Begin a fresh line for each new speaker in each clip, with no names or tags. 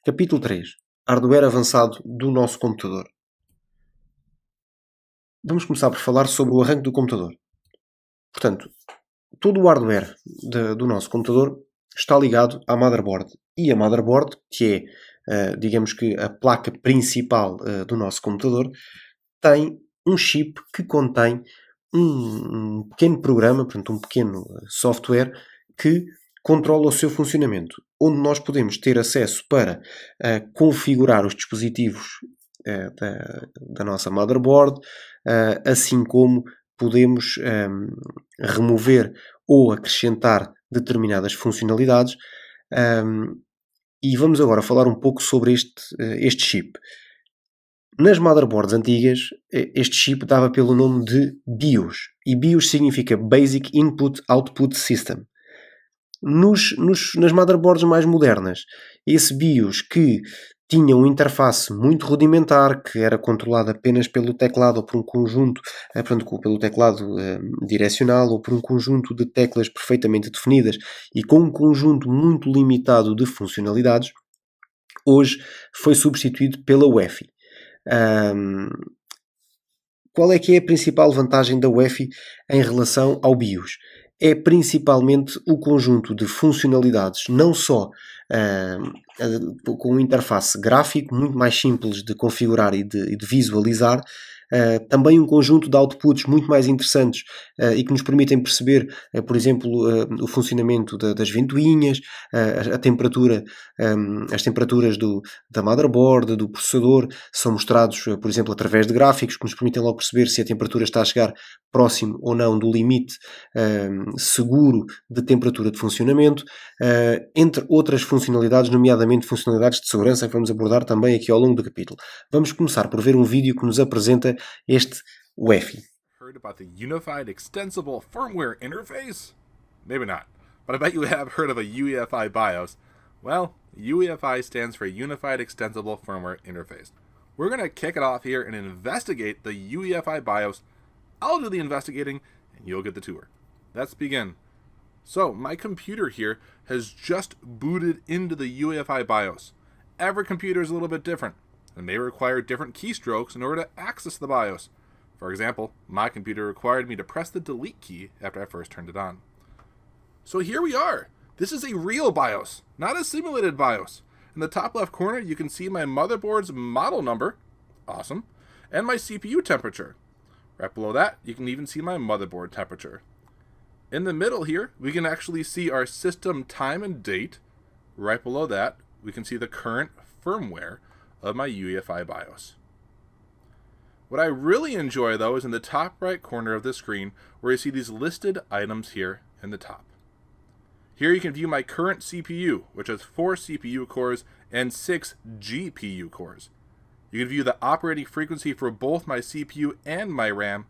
Capítulo 3. Hardware avançado do nosso computador. Vamos começar por falar sobre o arranque do computador. Portanto, todo o hardware do nosso computador está ligado à motherboard. E a motherboard, que é, digamos que, a placa principal do nosso computador, tem um chip que contém um pequeno programa, portanto, um pequeno software que controla o seu funcionamento, onde nós podemos ter acesso para configurar os dispositivos da nossa motherboard, assim como podemos remover ou acrescentar determinadas funcionalidades. E vamos agora falar um pouco sobre este chip. Nas motherboards antigas, este chip dava pelo nome de BIOS. E BIOS significa Basic Input Output System. Nas motherboards mais modernas, esse BIOS que tinha uma interface muito rudimentar, que era controlada apenas pelo teclado ou por um conjunto, pelo teclado direcional ou por um conjunto de teclas perfeitamente definidas e com um conjunto muito limitado de funcionalidades, hoje foi substituído pela UEFI. Qual é que é a principal vantagem da UEFI em relação ao BIOS? É principalmente o conjunto de funcionalidades, não só com um interface gráfico muito mais simples de configurar e de visualizar, também um conjunto de outputs muito mais interessantes e que nos permitem perceber, por exemplo, o funcionamento das ventoinhas, a temperatura, as temperaturas da motherboard, do processador, são mostrados, por exemplo, através de gráficos que nos permitem logo perceber se a temperatura está a chegar próximo ou não do limite seguro de temperatura de funcionamento, entre outras funcionalidades, nomeadamente funcionalidades de segurança que vamos abordar também aqui ao longo do capítulo. Vamos começar por ver um vídeo que nos apresenta este UEFI.
Heard about the Unified Extensible Firmware Interface? Maybe not, but I bet you have heard of a UEFI BIOS. Well, UEFI stands for Unified Extensible Firmware Interface. We're going to kick it off here and investigate the UEFI BIOS. I'll do the investigating and you'll get the tour. Let's begin. So, my computer here has just booted into the UEFI BIOS. Every computer is a little bit different and may require different keystrokes in order to access the BIOS. For example, my computer required me to press the delete key after I first turned it on. So here we are. This is a real BIOS, not a simulated BIOS. In the top left corner, you can see my motherboard's model number, awesome, and my CPU temperature. Right below that, you can even see my motherboard temperature. In the middle here, we can actually see our system time and date. Right below that, we can see the current firmware of my UEFI BIOS. What I really enjoy, though, is in the top right corner of the screen where you see these listed items here in the top. Here you can view my current CPU, which has 4 CPU cores and 6 GPU cores. You can view the operating frequency for both my CPU and my RAM.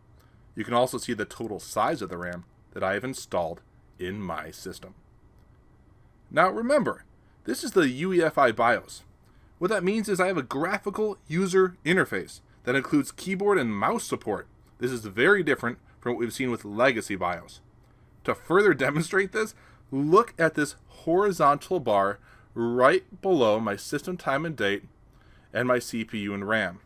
You can also see the total size of the RAM that I have installed in my system. Now remember, this is the UEFI BIOS. What that means is I have a graphical user interface that includes keyboard and mouse support. This is very different from what we've seen with legacy BIOS. To further demonstrate this, look at this horizontal bar right below my system time and date and my CPU and RAM.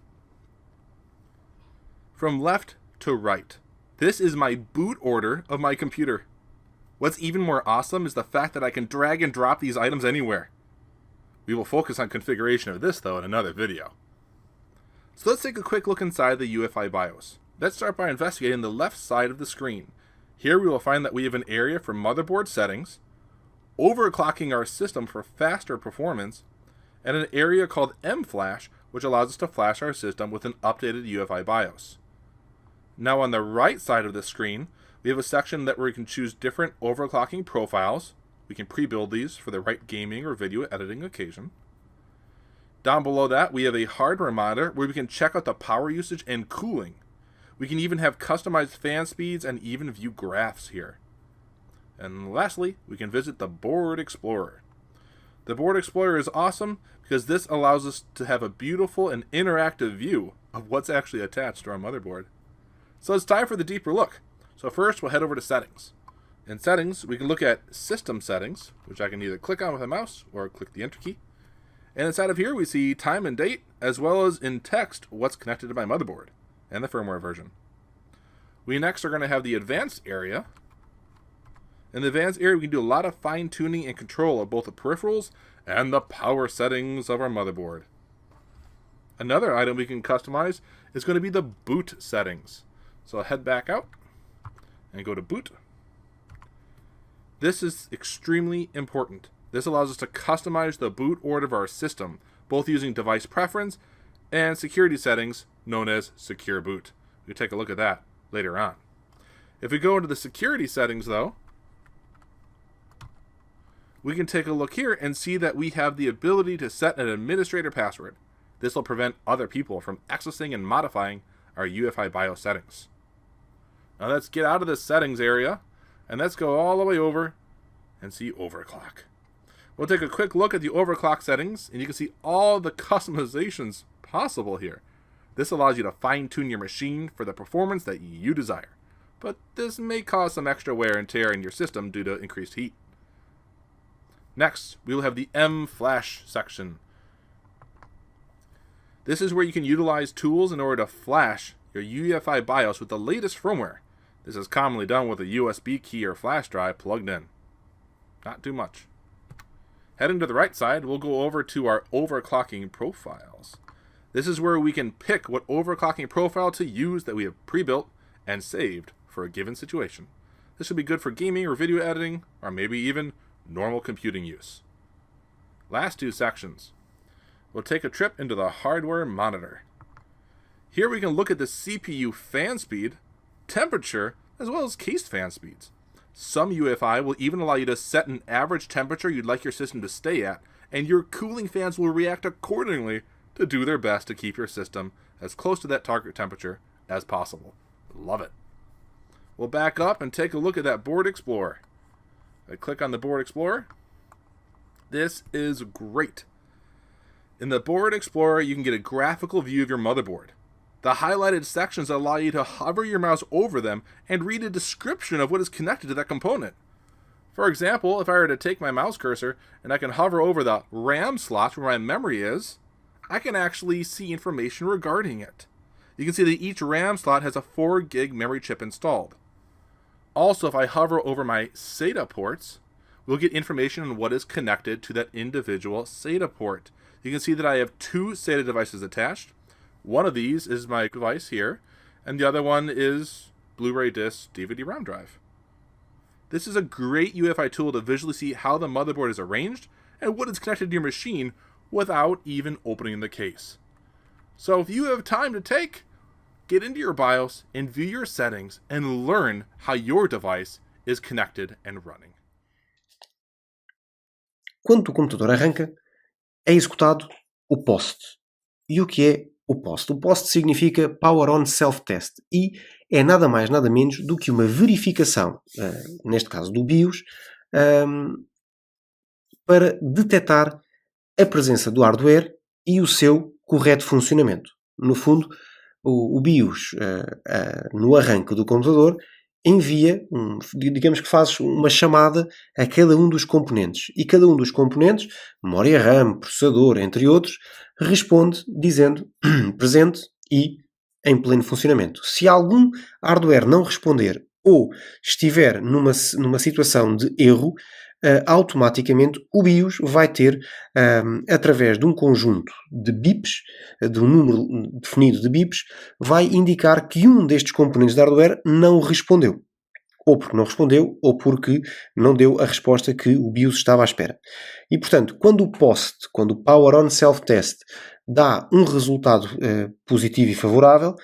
From left to right, this is my boot order of my computer. What's even more awesome is the fact that I can drag and drop these items anywhere. We will focus on configuration of this, though, in another video. So let's take a quick look inside the UEFI BIOS. Let's start by investigating the left side of the screen. Here we will find that we have an area for motherboard settings, overclocking our system for faster performance, and an area called mFlash, which allows us to flash our system with an updated UEFI BIOS. Now on the right side of the screen, we have a section where we can choose different overclocking profiles. We can pre-build these for the right gaming or video editing occasion. Down below that, we have a hardware monitor where we can check out the power usage and cooling. We can even have customized fan speeds and even view graphs here. And lastly, we can visit the Board Explorer. The Board Explorer is awesome because this allows us to have a beautiful and interactive view of what's actually attached to our motherboard. So it's time for the deeper look. So first, we'll head over to Settings. In Settings, we can look at System Settings, which I can either click on with a mouse or click the Enter key. And inside of here, we see time and date, as well as in text what's connected to my motherboard and the firmware version. We next are going to have the advanced area. In the advanced area, we can do a lot of fine-tuning and control of both the peripherals and the power settings of our motherboard. Another item we can customize is going to be the boot settings. So I'll head back out and go to boot. This is extremely important. This allows us to customize the boot order of our system, both using device preference and security settings known as secure boot. We'll take a look at that later on. If we go into the security settings though, we can take a look here and see that we have the ability to set an administrator password. This will prevent other people from accessing and modifying our UEFI BIOS settings. Now let's get out of this settings area and let's go all the way over and see overclock. We'll take a quick look at the overclock settings and you can see all the customizations possible here. This allows you to fine-tune your machine for the performance that you desire. But this may cause some extra wear and tear in your system due to increased heat. Next, we will have the M-Flash section. This is where you can utilize tools in order to flash your UEFI BIOS with the latest firmware. This is commonly done with a USB key or flash drive plugged in. Not too much. Heading to the right side, we'll go over to our overclocking profiles. This is where we can pick what overclocking profile to use that we have pre-built and saved for a given situation. This should be good for gaming or video editing, or maybe even normal computing use. Last two sections. We'll take a trip into the hardware monitor. Here we can look at the CPU fan speed, temperature, as well as case fan speeds. Some UEFI will even allow you to set an average temperature you'd like your system to stay at, and your cooling fans will react accordingly to do their best to keep your system as close to that target temperature as possible. Love it. We'll back up and take a look at that Board Explorer. I click on the Board Explorer. This is great. In the Board Explorer, you can get a graphical view of your motherboard. The highlighted sections allow you to hover your mouse over them and read a description of what is connected to that component. For example, if I were to take my mouse cursor and I can hover over the RAM slot where my memory is, I can actually see information regarding it. You can see that each RAM slot has a 4 gig memory chip installed. Also, if I hover over my SATA ports, we'll get information on what is connected to that individual SATA port. You can see that I have 2 SATA devices attached. One of these is my device here, and the other one is Blu-ray disc DVD-ROM drive. This is a great UEFI tool to visually see how the motherboard is arranged and what is connected to your machine without even opening the case. So if you have time to take, get into your BIOS and view your settings and learn how your device is connected and running.
Quando o computador arranca, é executado o POST. E o que é o POST? O POST significa Power On Self-Test e é nada mais nada menos do que uma verificação, neste caso do BIOS, para detectar a presença do hardware e o seu correto funcionamento. No fundo, o BIOS, no arranque do computador, envia, digamos que faz uma chamada a cada um dos componentes. E cada um dos componentes, memória RAM, processador, entre outros, responde dizendo presente e em pleno funcionamento. Se algum hardware não responder ou estiver numa situação de erro, automaticamente o BIOS vai ter, através de um conjunto de bips, de um número definido de bips, vai indicar que um destes componentes de hardware não respondeu. Ou porque não respondeu, ou porque não deu a resposta que o BIOS estava à espera. E, portanto, quando o POST, quando o Power On Self-Test dá um resultado positivo e favorável,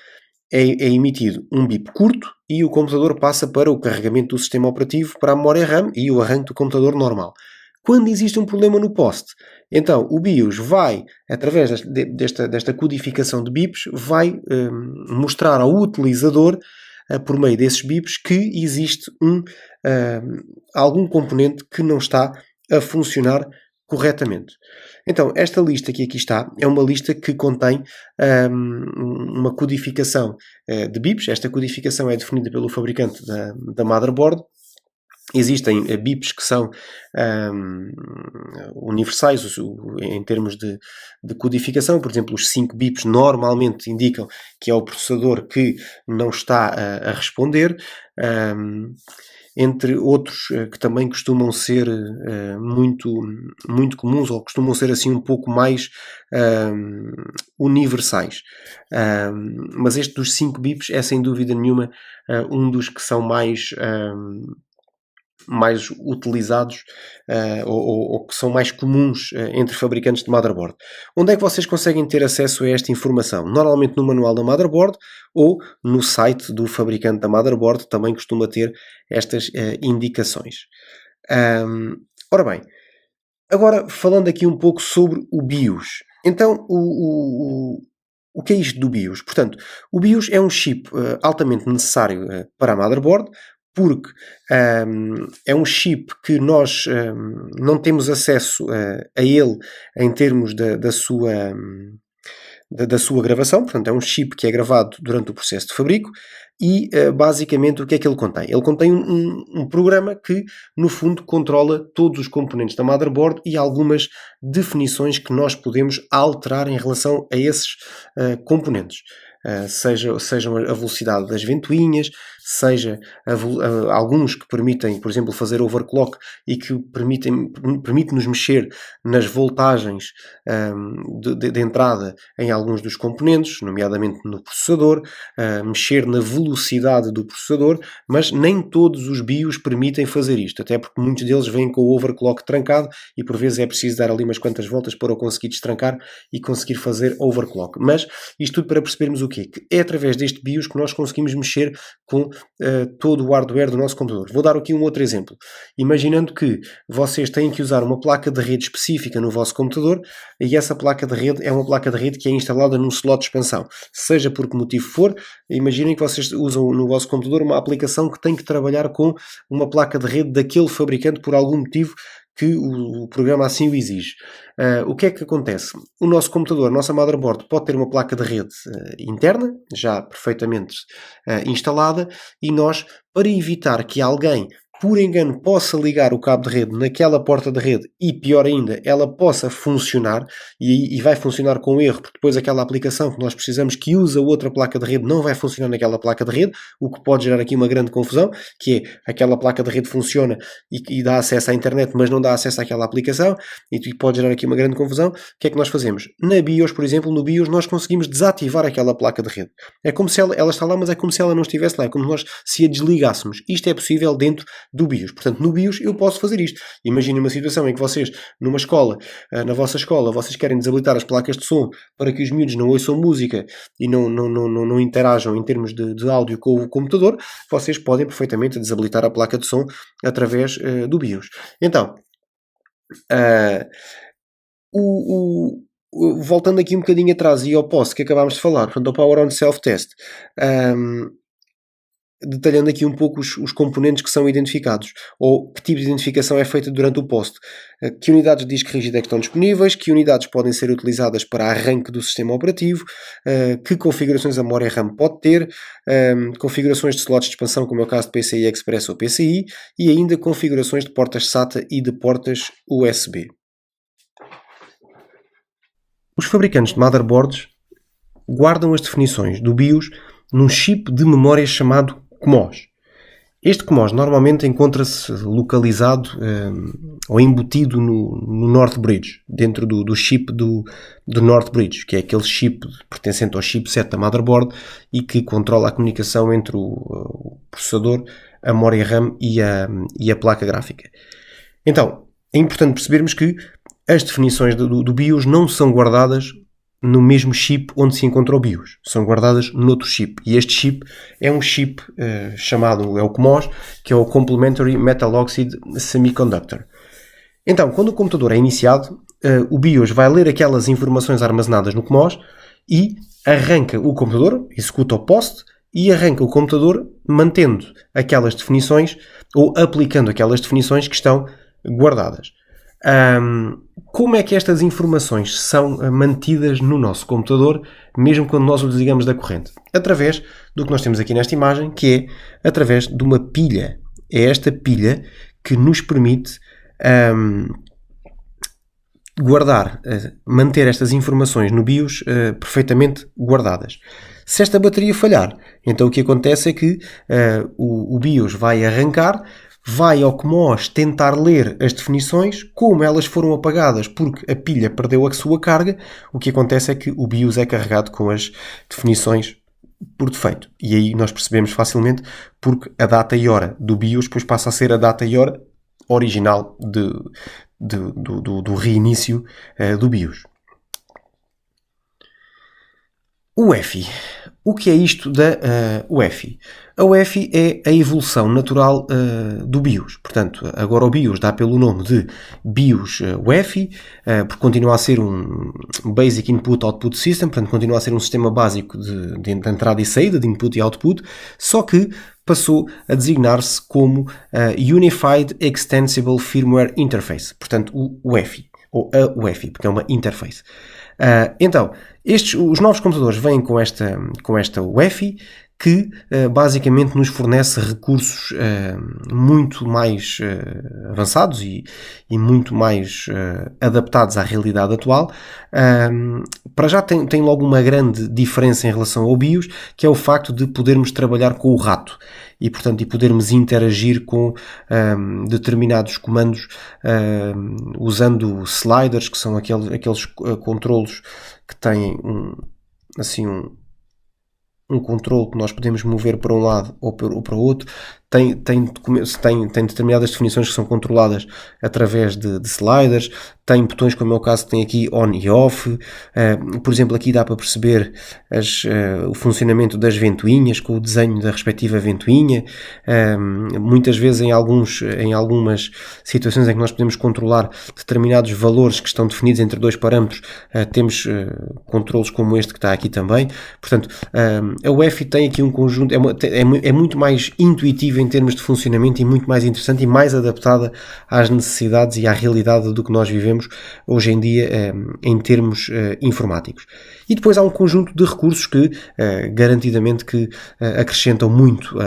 é emitido um bip curto e o computador passa para o carregamento do sistema operativo para a memória RAM e o arranque do computador normal. Quando existe um problema no POST, então o BIOS vai, através desta codificação de bips, vai mostrar ao utilizador, por meio desses bips, que existe algum componente que não está a funcionar corretamente. Então, esta lista que aqui está é uma lista que contém uma codificação de bips. Esta codificação é definida pelo fabricante da motherboard Existem bips que são universais em termos de codificação. Por exemplo, os 5 bips normalmente indicam que é o processador que não está a responder. Entre outros que também costumam ser muito comuns, ou costumam ser assim um pouco mais universais. Mas este dos 5 bips é sem dúvida nenhuma um dos que são mais utilizados ou que são mais comuns entre fabricantes de motherboard. Onde é que vocês conseguem ter acesso a esta informação? Normalmente no manual da motherboard ou no site do fabricante da motherboard, também costuma ter estas indicações. Ora bem, agora falando aqui um pouco sobre o BIOS. Então, o que é isto do BIOS? Portanto, o BIOS é um chip altamente necessário para a motherboard, porque é um chip que nós não temos acesso a ele em termos da sua gravação. Portanto, é um chip que é gravado durante o processo de fabrico e basicamente o que é que ele contém? Ele contém um programa que no fundo controla todos os componentes da motherboard e algumas definições que nós podemos alterar em relação a esses componentes. Sejam a velocidade das ventoinhas, seja alguns que permitem, por exemplo, fazer overclock e que permite-nos mexer nas voltagens de entrada em alguns dos componentes, nomeadamente no processador, mexer na velocidade do processador, mas nem todos os BIOS permitem fazer isto, até porque muitos deles vêm com o overclock trancado e por vezes é preciso dar ali umas quantas voltas para o conseguir destrancar e conseguir fazer overclock. Mas isto tudo para percebermos o quê? Que é através deste BIOS que nós conseguimos mexer com todo o hardware do nosso computador. Vou dar aqui um outro exemplo. Imaginando que vocês têm que usar uma placa de rede específica no vosso computador e essa placa de rede é uma placa de rede que é instalada num slot de expansão. Seja por que motivo for, imaginem que vocês usam no vosso computador uma aplicação que tem que trabalhar com uma placa de rede daquele fabricante por algum motivo que o programa assim o exige. O que é que acontece? O nosso computador, a nossa motherboard, pode ter uma placa de rede interna, já perfeitamente instalada, e nós, para evitar que alguém, por engano, possa ligar o cabo de rede naquela porta de rede e, pior ainda, ela possa funcionar e vai funcionar com erro, porque depois aquela aplicação que nós precisamos que usa outra placa de rede não vai funcionar naquela placa de rede, o que pode gerar aqui uma grande confusão, que é aquela placa de rede funciona e dá acesso à internet, mas não dá acesso àquela aplicação e pode gerar aqui uma grande confusão. O que é que nós fazemos? Na BIOS, por exemplo, no BIOS nós conseguimos desativar aquela placa de rede. É como se ela está lá, mas é como se ela não estivesse lá, é como nós se a desligássemos. Isto é possível dentro do BIOS. Portanto, no BIOS eu posso fazer isto. Imaginem uma situação em que vocês, numa escola, na vossa escola, vocês querem desabilitar as placas de som para que os miúdos não ouçam música e não interajam em termos de áudio com o computador, vocês podem perfeitamente desabilitar a placa de som através do BIOS. Então, voltando aqui um bocadinho atrás e ao POS que acabámos de falar, portanto, ao Power On Self-Test, detalhando aqui um pouco os componentes que são identificados, ou que tipo de identificação é feita durante o POST, que unidades de disco rígido é que estão disponíveis, que unidades podem ser utilizadas para arranque do sistema operativo, que configurações a memória RAM pode ter, configurações de slots de expansão, como é o caso de PCI Express ou PCI, e ainda configurações de portas SATA e de portas USB. Os fabricantes de motherboards guardam as definições do BIOS num chip de memória chamado CMOS. Este CMOS normalmente encontra-se localizado ou embutido no North Bridge, dentro do chip do North Bridge, que é aquele chip pertencente ao chipset da motherboard e que controla a comunicação entre o processador, a memória RAM e a placa gráfica. Então, é importante percebermos que as definições do BIOS não são guardadas no mesmo chip onde se encontra o BIOS. São guardadas noutro chip. E este chip é um chip chamado, é o CMOS, que é o Complementary Metal Oxide Semiconductor. Então, quando o computador é iniciado, o BIOS vai ler aquelas informações armazenadas no CMOS e arranca o computador, executa o POST e arranca o computador mantendo aquelas definições ou aplicando aquelas definições que estão guardadas. Como é que estas informações são mantidas no nosso computador, mesmo quando nós o desligamos da corrente? Através do que nós temos aqui nesta imagem, que é através de uma pilha. é esta pilha que nos permite guardar, manter estas informações no BIOS perfeitamente guardadas. Se esta bateria falhar, então o que acontece é que o BIOS vai arrancar, vai ao CMOS tentar ler as definições, como elas foram apagadas porque a pilha perdeu a sua carga, o que acontece é que o BIOS é carregado com as definições por defeito. E aí nós percebemos facilmente porque a data e hora do BIOS depois passa a ser a data e hora original do reinício do BIOS. O UEFI. O que é isto da UEFI? A UEFI é a evolução natural do BIOS. Portanto, agora o BIOS dá pelo nome de BIOS UEFI, porque continua a ser um Basic Input Output System, portanto continua a ser um sistema básico de entrada e saída, de input e output, só que passou a designar-se como Unified Extensible Firmware Interface, portanto o UEFI, ou a UEFI, porque é uma interface. Então, os novos computadores vêm com esta UEFI que basicamente nos fornece recursos muito mais avançados e muito mais adaptados à realidade atual. Para já tem logo uma grande diferença em relação ao BIOS, que é o facto de podermos trabalhar com o rato e, portanto, e podermos interagir com determinados comandos usando sliders, que são aqueles controlos que têm um controle que nós podemos mover para um lado ou para o outro. Tem determinadas definições que são controladas através de sliders, tem botões, como é o caso que tem aqui on e off. Por exemplo, aqui dá para perceber o funcionamento das ventoinhas com o desenho da respectiva ventoinha. Muitas vezes em algumas situações em que nós podemos controlar determinados valores que estão definidos entre dois parâmetros, temos controles como este que está aqui também. Portanto, a UEFI tem aqui um conjunto, é muito mais intuitiva em termos de funcionamento e muito mais interessante e mais adaptada às necessidades e à realidade do que nós vivemos hoje em dia em termos informáticos. E depois há um conjunto de recursos que garantidamente que acrescentam muito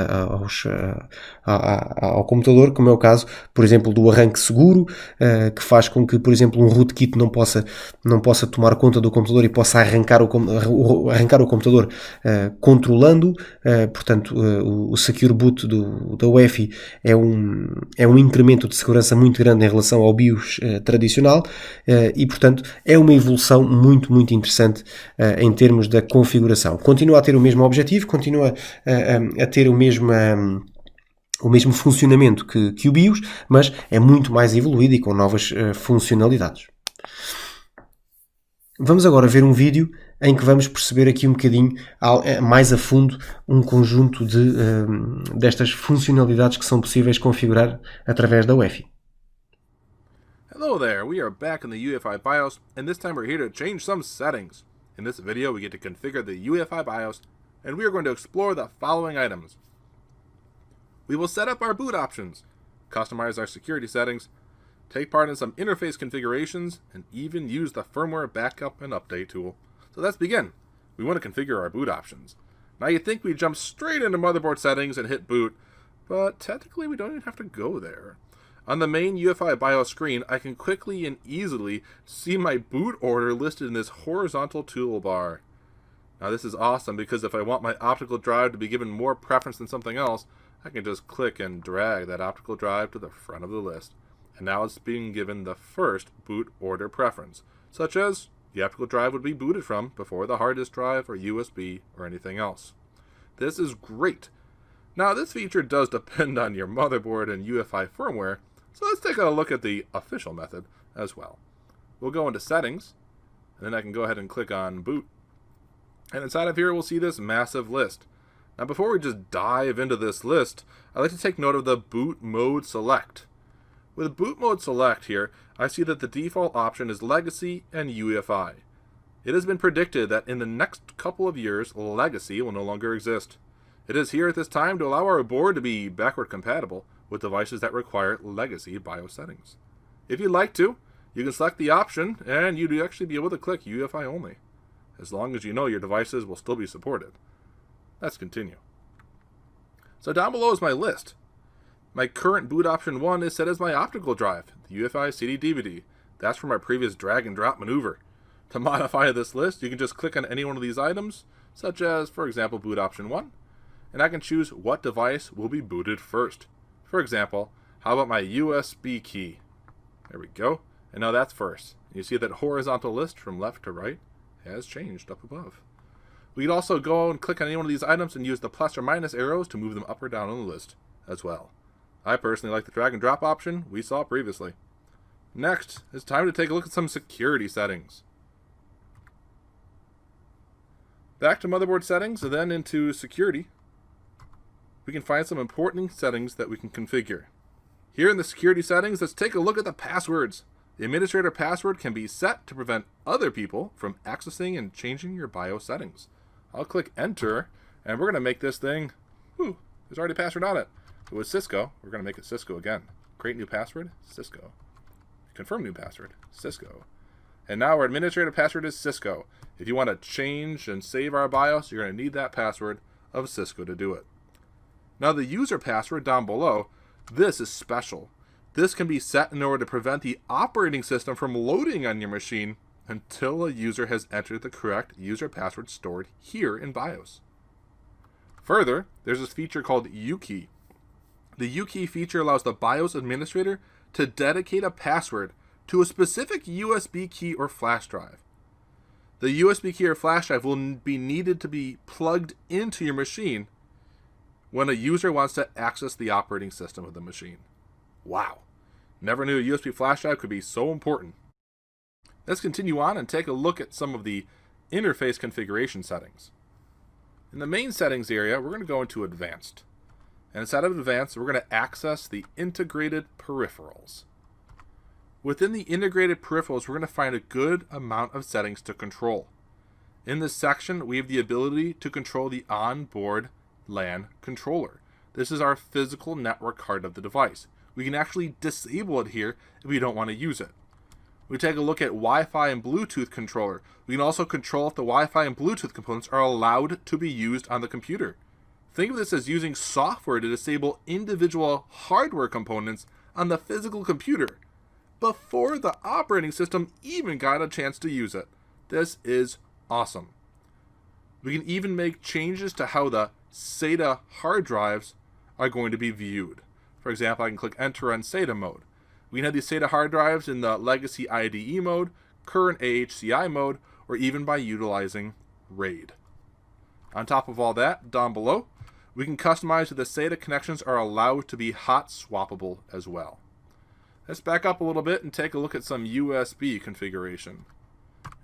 ao computador, como é o caso, por exemplo, do arranque seguro, que faz com que, por exemplo, um rootkit não possa tomar conta do computador e possa arrancar o computador controlando. Portanto, o Secure Boot da UEFI é um incremento de segurança muito grande em relação ao BIOS tradicional e, portanto, é uma evolução muito, muito interessante em termos da configuração. Continua a ter o mesmo objetivo, continua a ter o mesmo funcionamento que o BIOS, mas é muito mais evoluído e com novas funcionalidades. Vamos agora ver um vídeo em que vamos perceber aqui um bocadinho mais a fundo um conjunto destas funcionalidades que são possíveis configurar através da UEFI.
Hello there, we are back in the UEFI BIOS, and this time we're here to change some settings. In this video we get to configure the UEFI BIOS, and we are going to explore the following items. We will set up our boot options, customize our security settings, take part in some interface configurations, and even use the firmware backup and update tool. So let's begin. We want to configure our boot options. Now you'd think we'd jump straight into motherboard settings and hit boot, but technically we don't even have to go there. On the main UEFI BIOS screen, I can quickly and easily see my boot order listed in this horizontal toolbar. Now this is awesome because if I want my optical drive to be given more preference than something else, I can just click and drag that optical drive to the front of the list. And now it's being given the first boot order preference, such as the optical drive would be booted from before the hard disk drive or USB or anything else. This is great. Now this feature does depend on your motherboard and UEFI firmware, so let's take a look at the official method as well. We'll go into settings, and then I can go ahead and click on boot. And inside of here we'll see this massive list. Now before we just dive into this list, I'd like to take note of the boot mode select. With boot mode select here, I see that the default option is Legacy and UEFI. It has been predicted that in the next couple of years, Legacy will no longer exist. It is here at this time to allow our board to be backward compatible with devices that require Legacy BIOS settings. If you'd like to, you can select the option and you'd actually be able to click UEFI only, as long as you know your devices will still be supported. Let's continue. So down below is my list. My current boot option 1 is set as my optical drive, the UEFI CD-DVD. That's from my previous drag and drop maneuver. To modify this list, you can just click on any one of these items, such as, for example, boot option 1, and I can choose what device will be booted first. For example, how about my USB key? There we go. And now that's first. You see that horizontal list from left to right has changed up above. We can also go and click on any one of these items and use the plus or minus arrows to move them up or down on the list as well. I personally like the drag and drop option we saw previously. Next, it's time to take a look at some security settings. Back to motherboard settings and then into security. We can find some important settings that we can configure. Here in the security settings, let's take a look at the passwords. The administrator password can be set to prevent other people from accessing and changing your BIOS settings. I'll click enter, and we're going to make this thing, there's already a password on it. If it was Cisco, we're going to make it Cisco again. Create new password, Cisco. Confirm new password, Cisco. And now our administrator password is Cisco. If you want to change and save our BIOS, you're going to need that password of Cisco to do it. Now the user password down below, this is special. This can be set in order to prevent the operating system from loading on your machine until a user has entered the correct user password stored here in BIOS. Further, there's this feature called UKey. The UKey feature allows the BIOS administrator to dedicate a password to a specific USB key or flash drive. The USB key or flash drive will be needed to be plugged into your machine when a user wants to access the operating system of the machine. Wow. Never knew a USB flash drive could be so important. Let's continue on and take a look at some of the interface configuration settings. In the main settings area, we're going to go into advanced. And inside of advanced, we're going to access the integrated peripherals. Within the integrated peripherals, we're going to find a good amount of settings to control. In this section, we have the ability to control the onboard LAN controller. This is our physical network card of the device. We can actually disable it here if we don't want to use it. We take a look at Wi-Fi and Bluetooth controller. We can also control if the Wi-Fi and Bluetooth components are allowed to be used on the computer. Think of this as using software to disable individual hardware components on the physical computer before the operating system even got a chance to use it. This is awesome. We can even make changes to how the SATA hard drives are going to be viewed. For example, I can click enter on SATA mode. We can have these SATA hard drives in the legacy IDE mode, current AHCI mode, or even by utilizing RAID. On top of all that, down below, we can customize that the SATA connections are allowed to be hot swappable as well. Let's back up a little bit and take a look at some USB configuration.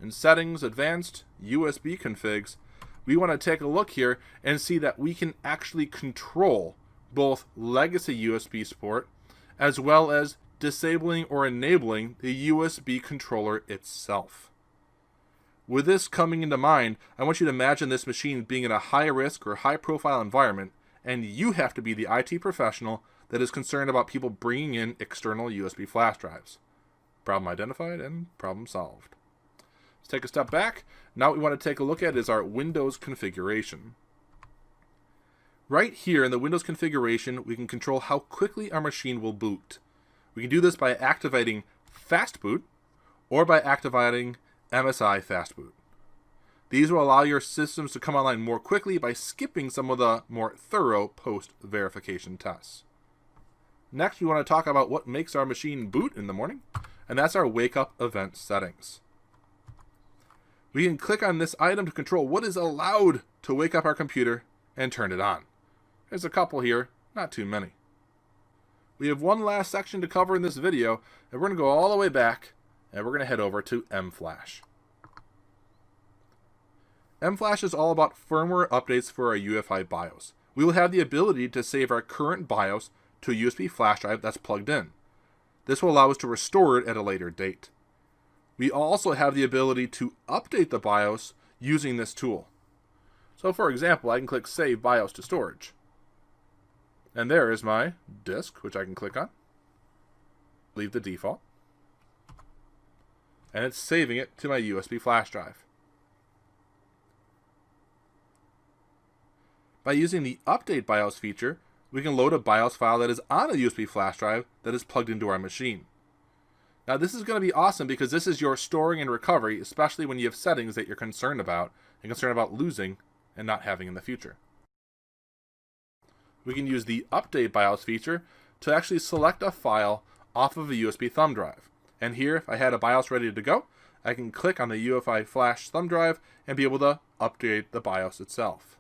In settings, advanced, USB configs, we want to take a look here and see that we can actually control both legacy USB support as well as disabling or enabling the USB controller itself. With this coming into mind, I want you to imagine this machine being in a high risk or high profile environment, and you have to be the IT professional that is concerned about people bringing in external USB flash drives. Problem identified and problem solved. Let's take a step back. Now what we want to take a look at is our Windows configuration. Right here in the Windows configuration, we can control how quickly our machine will boot. We can do this by activating Fast Boot or by activating MSI Fast Boot. These will allow your systems to come online more quickly by skipping some of the more thorough post-verification tests. Next, we want to talk about what makes our machine boot in the morning, and that's our wake up event settings. We can click on this item to control what is allowed to wake up our computer and turn it on. There's a couple here, not too many. We have one last section to cover in this video, and we're going to go all the way back, and we're going to head over to MFlash. MFlash is all about firmware updates for our UEFI BIOS. We will have the ability to save our current BIOS to a USB flash drive that's plugged in. This will allow us to restore it at a later date. We also have the ability to update the BIOS using this tool. So for example, I can click Save BIOS to Storage. And there is my disk, which I can click on. Leave the default. And it's saving it to my USB flash drive. By using the Update BIOS feature, we can load a BIOS file that is on a USB flash drive that is plugged into our machine. Now this is going to be awesome because this is your storing and recovery, especially when you have settings that you're concerned about losing and not having in the future. We can use the Update BIOS feature to actually select a file off of a USB thumb drive. And here, if I had a BIOS ready to go, I can click on the UEFI flash thumb drive and be able to update the BIOS itself.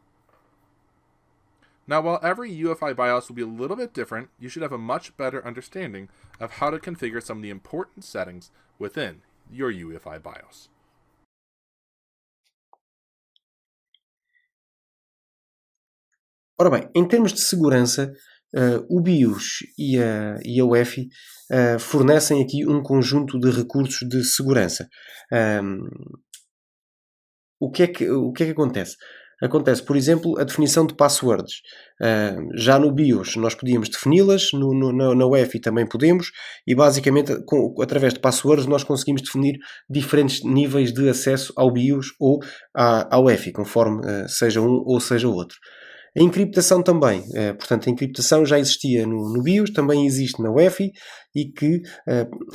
Now, while every UEFI BIOS will be a little bit different, you should have a much better understanding of how to configure some of the important settings within your UEFI BIOS.
Ora bem, em termos de segurança, o BIOS e a UEFI fornecem aqui um conjunto de recursos de segurança. O que é que acontece? Acontece, por exemplo, a definição de passwords. Já no BIOS nós podíamos defini-las, na UEFI também podemos, e basicamente através de passwords nós conseguimos definir diferentes níveis de acesso ao BIOS ou à UEFI, conforme seja um ou seja o outro. A encriptação também, portanto a encriptação já existia no BIOS, também existe na UEFI e que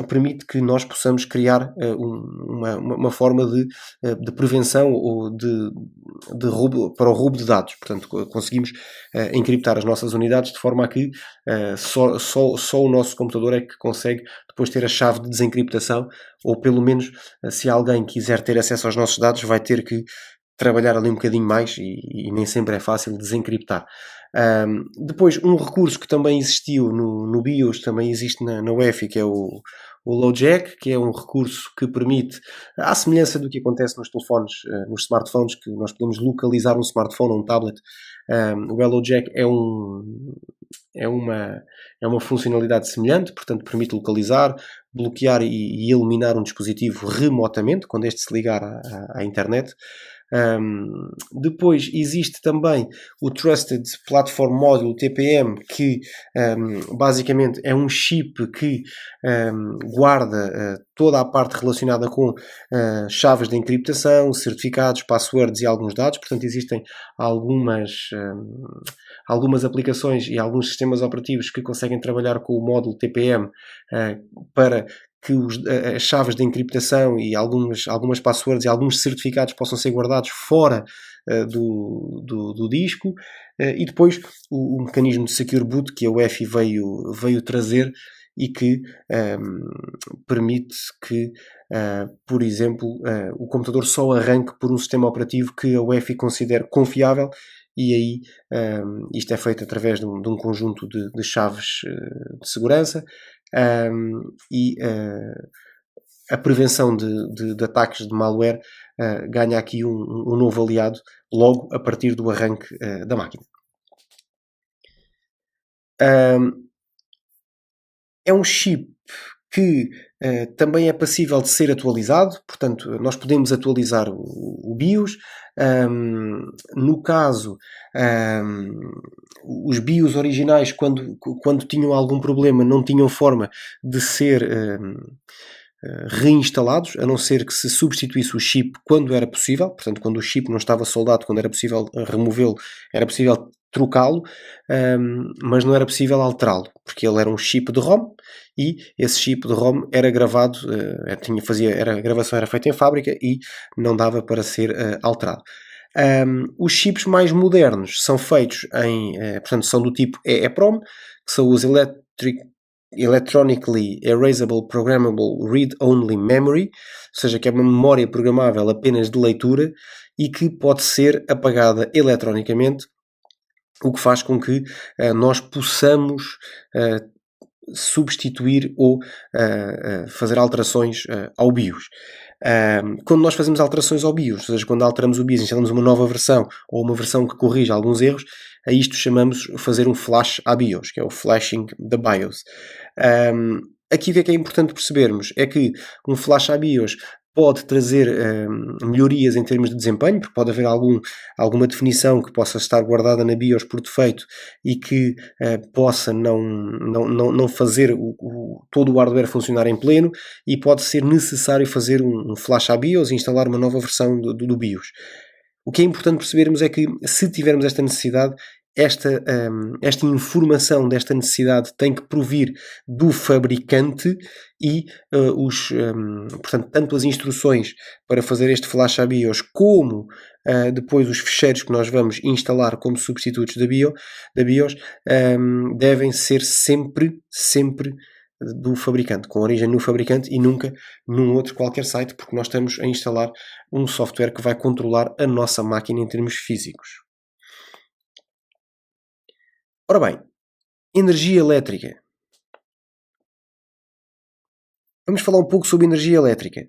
permite que nós possamos criar uma forma de prevenção ou de roubo, para o roubo de dados. Portanto, conseguimos encriptar as nossas unidades de forma a que só o nosso computador é que consegue depois ter a chave de desencriptação, ou pelo menos se alguém quiser ter acesso aos nossos dados vai ter que trabalhar ali um bocadinho mais e nem sempre é fácil desencriptar. Depois, um recurso que também existiu no BIOS, também existe na UEFI, que é o LoJack, que é um recurso que permite, à semelhança do que acontece nos telefones, nos smartphones, que nós podemos localizar um smartphone ou um tablet. O LoJack é uma funcionalidade semelhante, portanto permite localizar, bloquear e eliminar um dispositivo remotamente, quando este se ligar à internet. Depois existe também o Trusted Platform Module TPM, que basicamente é um chip que guarda toda a parte relacionada com chaves de encriptação, certificados, passwords e alguns dados. Portanto, existem algumas aplicações e alguns sistemas operativos que conseguem trabalhar com o módulo TPM para que as chaves de encriptação e algumas passwords e alguns certificados possam ser guardados fora do disco. E depois o mecanismo de Secure Boot que a UEFI veio trazer e que permite que, por exemplo, o computador só arranque por um sistema operativo que a UEFI considere confiável. E aí isto é feito através de um conjunto de chaves de segurança e a prevenção de ataques de malware ganha aqui um novo aliado logo a partir do arranque da máquina. É um chip que também é passível de ser atualizado, portanto nós podemos atualizar o BIOS. No caso, os BIOS originais, quando tinham algum problema, não tinham forma de ser reinstalados, a não ser que se substituísse o chip quando era possível. Portanto, quando o chip não estava soldado, quando era possível removê-lo, era possível trocá-lo, mas não era possível alterá-lo, porque ele era um chip de ROM e esse chip de ROM era gravado, a gravação era feita em fábrica e não dava para ser alterado. Os chips mais modernos são feitos portanto, são do tipo EEPROM, que são os Electronically Erasable Programmable Read-Only Memory, ou seja, que é uma memória programável apenas de leitura e que pode ser apagada eletronicamente, o que faz com que nós possamos substituir ou fazer alterações ao BIOS. Quando nós fazemos alterações ao BIOS, ou seja, quando alteramos o BIOS, instalamos uma nova versão ou uma versão que corrige alguns erros, a isto chamamos fazer um flash à BIOS, que é o flashing da BIOS. Aqui o que é importante percebermos é que um flash à BIOS pode trazer melhorias em termos de desempenho, porque pode haver alguma definição que possa estar guardada na BIOS por defeito e que possa não fazer todo o hardware funcionar em pleno, e pode ser necessário fazer um flash à BIOS e instalar uma nova versão do BIOS. O que é importante percebermos é que, se tivermos esta necessidade, esta informação desta necessidade tem que provir do fabricante e portanto, tanto as instruções para fazer este flash à BIOS como depois os ficheiros que nós vamos instalar como substitutos da BIOS devem ser sempre do fabricante, com origem no fabricante e nunca num outro qualquer site, porque nós estamos a instalar um software que vai controlar a nossa máquina em termos físicos. Ora bem, energia elétrica. Vamos falar um pouco sobre energia elétrica.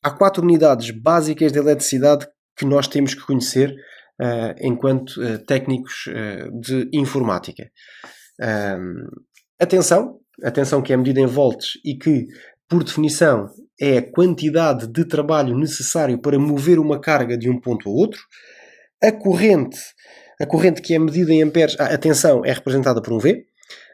Há 4 unidades básicas de eletricidade que nós temos que conhecer enquanto técnicos de informática. Atenção que é medida em volts e que, por definição, é a quantidade de trabalho necessário para mover uma carga de um ponto a outro. A corrente que é medida em amperes, atenção, é representada por um V.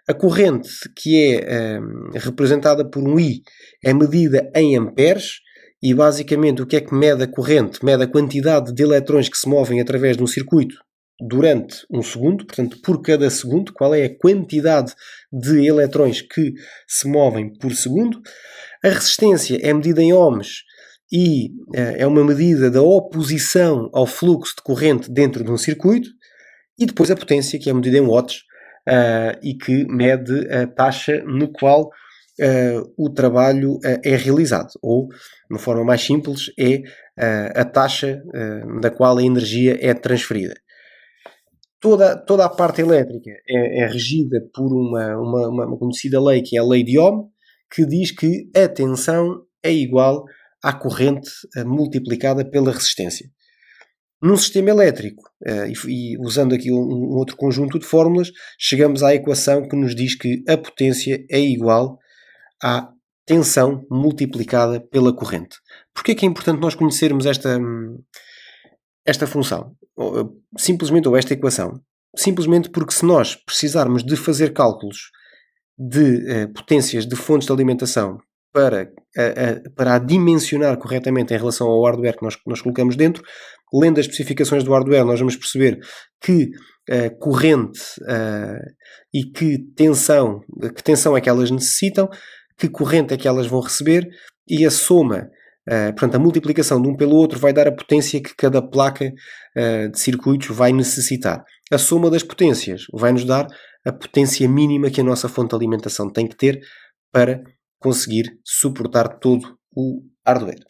A corrente que é representada por um I é medida em amperes. E basicamente o que é que mede a corrente? Mede a quantidade de eletrões que se movem através de um circuito durante um segundo, portanto, por cada segundo, qual é a quantidade de eletrões que se movem por segundo. A resistência é medida em ohms e é uma medida da oposição ao fluxo de corrente dentro de um circuito. E depois a potência, que é medida em watts e que mede a taxa no qual o trabalho é realizado, ou, de uma forma mais simples, é a taxa da qual a energia é transferida. Toda a parte elétrica é regida por uma conhecida lei, que é a lei de Ohm, que diz que a tensão é igual à corrente multiplicada pela resistência. Num sistema elétrico, e usando aqui um outro conjunto de fórmulas, chegamos à equação que nos diz que a potência é igual à tensão multiplicada pela corrente. Porquê é que é importante nós conhecermos esta função? Simplesmente, ou esta equação? Simplesmente porque se nós precisarmos de fazer cálculos de potências de fontes de alimentação para a dimensionar corretamente em relação ao hardware que nós colocamos dentro, lendo as especificações do hardware, nós vamos perceber que corrente e que tensão é que elas necessitam, que corrente é que elas vão receber, e a soma, portanto, a multiplicação de um pelo outro vai dar a potência que cada placa de circuitos vai necessitar. A soma das potências vai nos dar a potência mínima que a nossa fonte de alimentação tem que ter para conseguir suportar todo o hardware.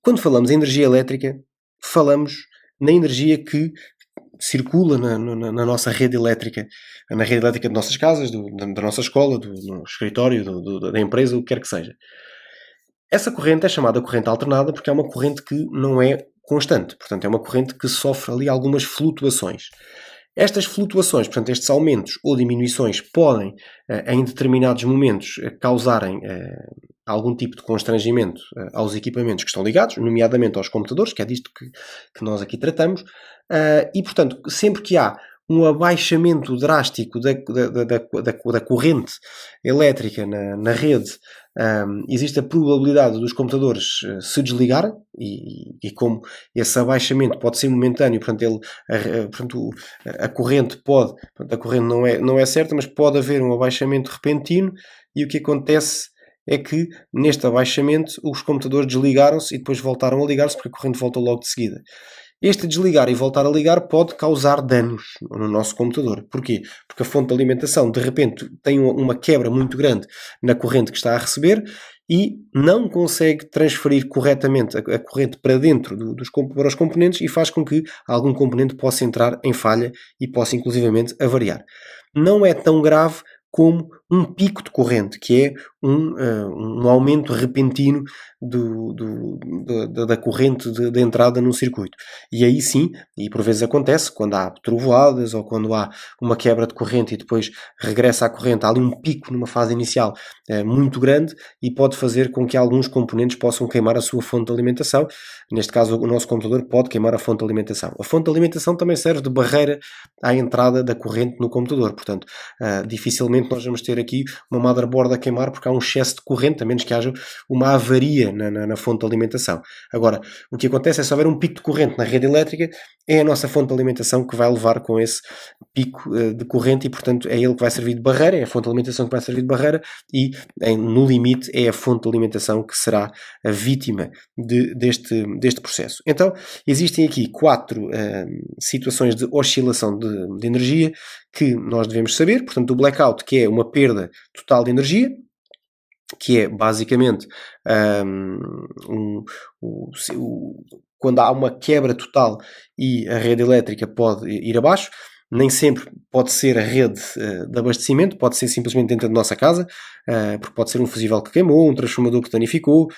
Quando falamos em energia elétrica, falamos na energia que circula na nossa rede elétrica, na rede elétrica de nossas casas, da nossa escola, do escritório, da empresa, o que quer que seja. Essa corrente é chamada corrente alternada porque é uma corrente que não é constante, portanto é uma corrente que sofre ali algumas flutuações. Estas flutuações, portanto estes aumentos ou diminuições podem, em determinados momentos, causarem algum tipo de constrangimento aos equipamentos que estão ligados, nomeadamente aos computadores, que é disto que nós aqui tratamos, e portanto sempre que há um abaixamento drástico da corrente elétrica na rede, existe a probabilidade dos computadores se desligarem e como esse abaixamento pode ser momentâneo, portanto, a corrente não é certa, mas pode haver um abaixamento repentino, e o que acontece é que neste abaixamento os computadores desligaram-se e depois voltaram a ligar-se porque a corrente voltou logo de seguida. Este desligar e voltar a ligar pode causar danos no nosso computador. Porquê? Porque a fonte de alimentação, de repente, tem uma quebra muito grande na corrente que está a receber e não consegue transferir corretamente a corrente para dentro para os componentes, e faz com que algum componente possa entrar em falha e possa inclusivamente avariar. Não é tão grave como um pico de corrente, que é um aumento repentino da corrente de entrada num circuito. E aí sim, e por vezes acontece, quando há trovoadas ou quando há uma quebra de corrente e depois regressa à corrente, há ali um pico numa fase inicial muito grande e pode fazer com que alguns componentes possam queimar a sua fonte de alimentação. Neste caso, o nosso computador pode queimar a fonte de alimentação. A fonte de alimentação também serve de barreira à entrada da corrente no computador, portanto, dificilmente dificilmente nós vamos ter aqui uma motherboard a queimar porque há um excesso de corrente, a menos que haja uma avaria na fonte de alimentação. Agora, o que acontece é, se houver um pico de corrente na rede elétrica, é a nossa fonte de alimentação que vai levar com esse pico de corrente e, portanto, é ele que vai servir de barreira, é a fonte de alimentação que vai servir de barreira e, no limite, é a fonte de alimentação que será a vítima deste processo. Então, existem aqui 4 situações de oscilação de energia que nós devemos saber. Portanto, o blackout, que é uma perda total de energia, que é basicamente quando há uma quebra total e a rede elétrica pode ir abaixo. Nem sempre pode ser a rede de abastecimento, pode ser simplesmente dentro da nossa casa, porque pode ser um fusível que queimou, um transformador que danificou,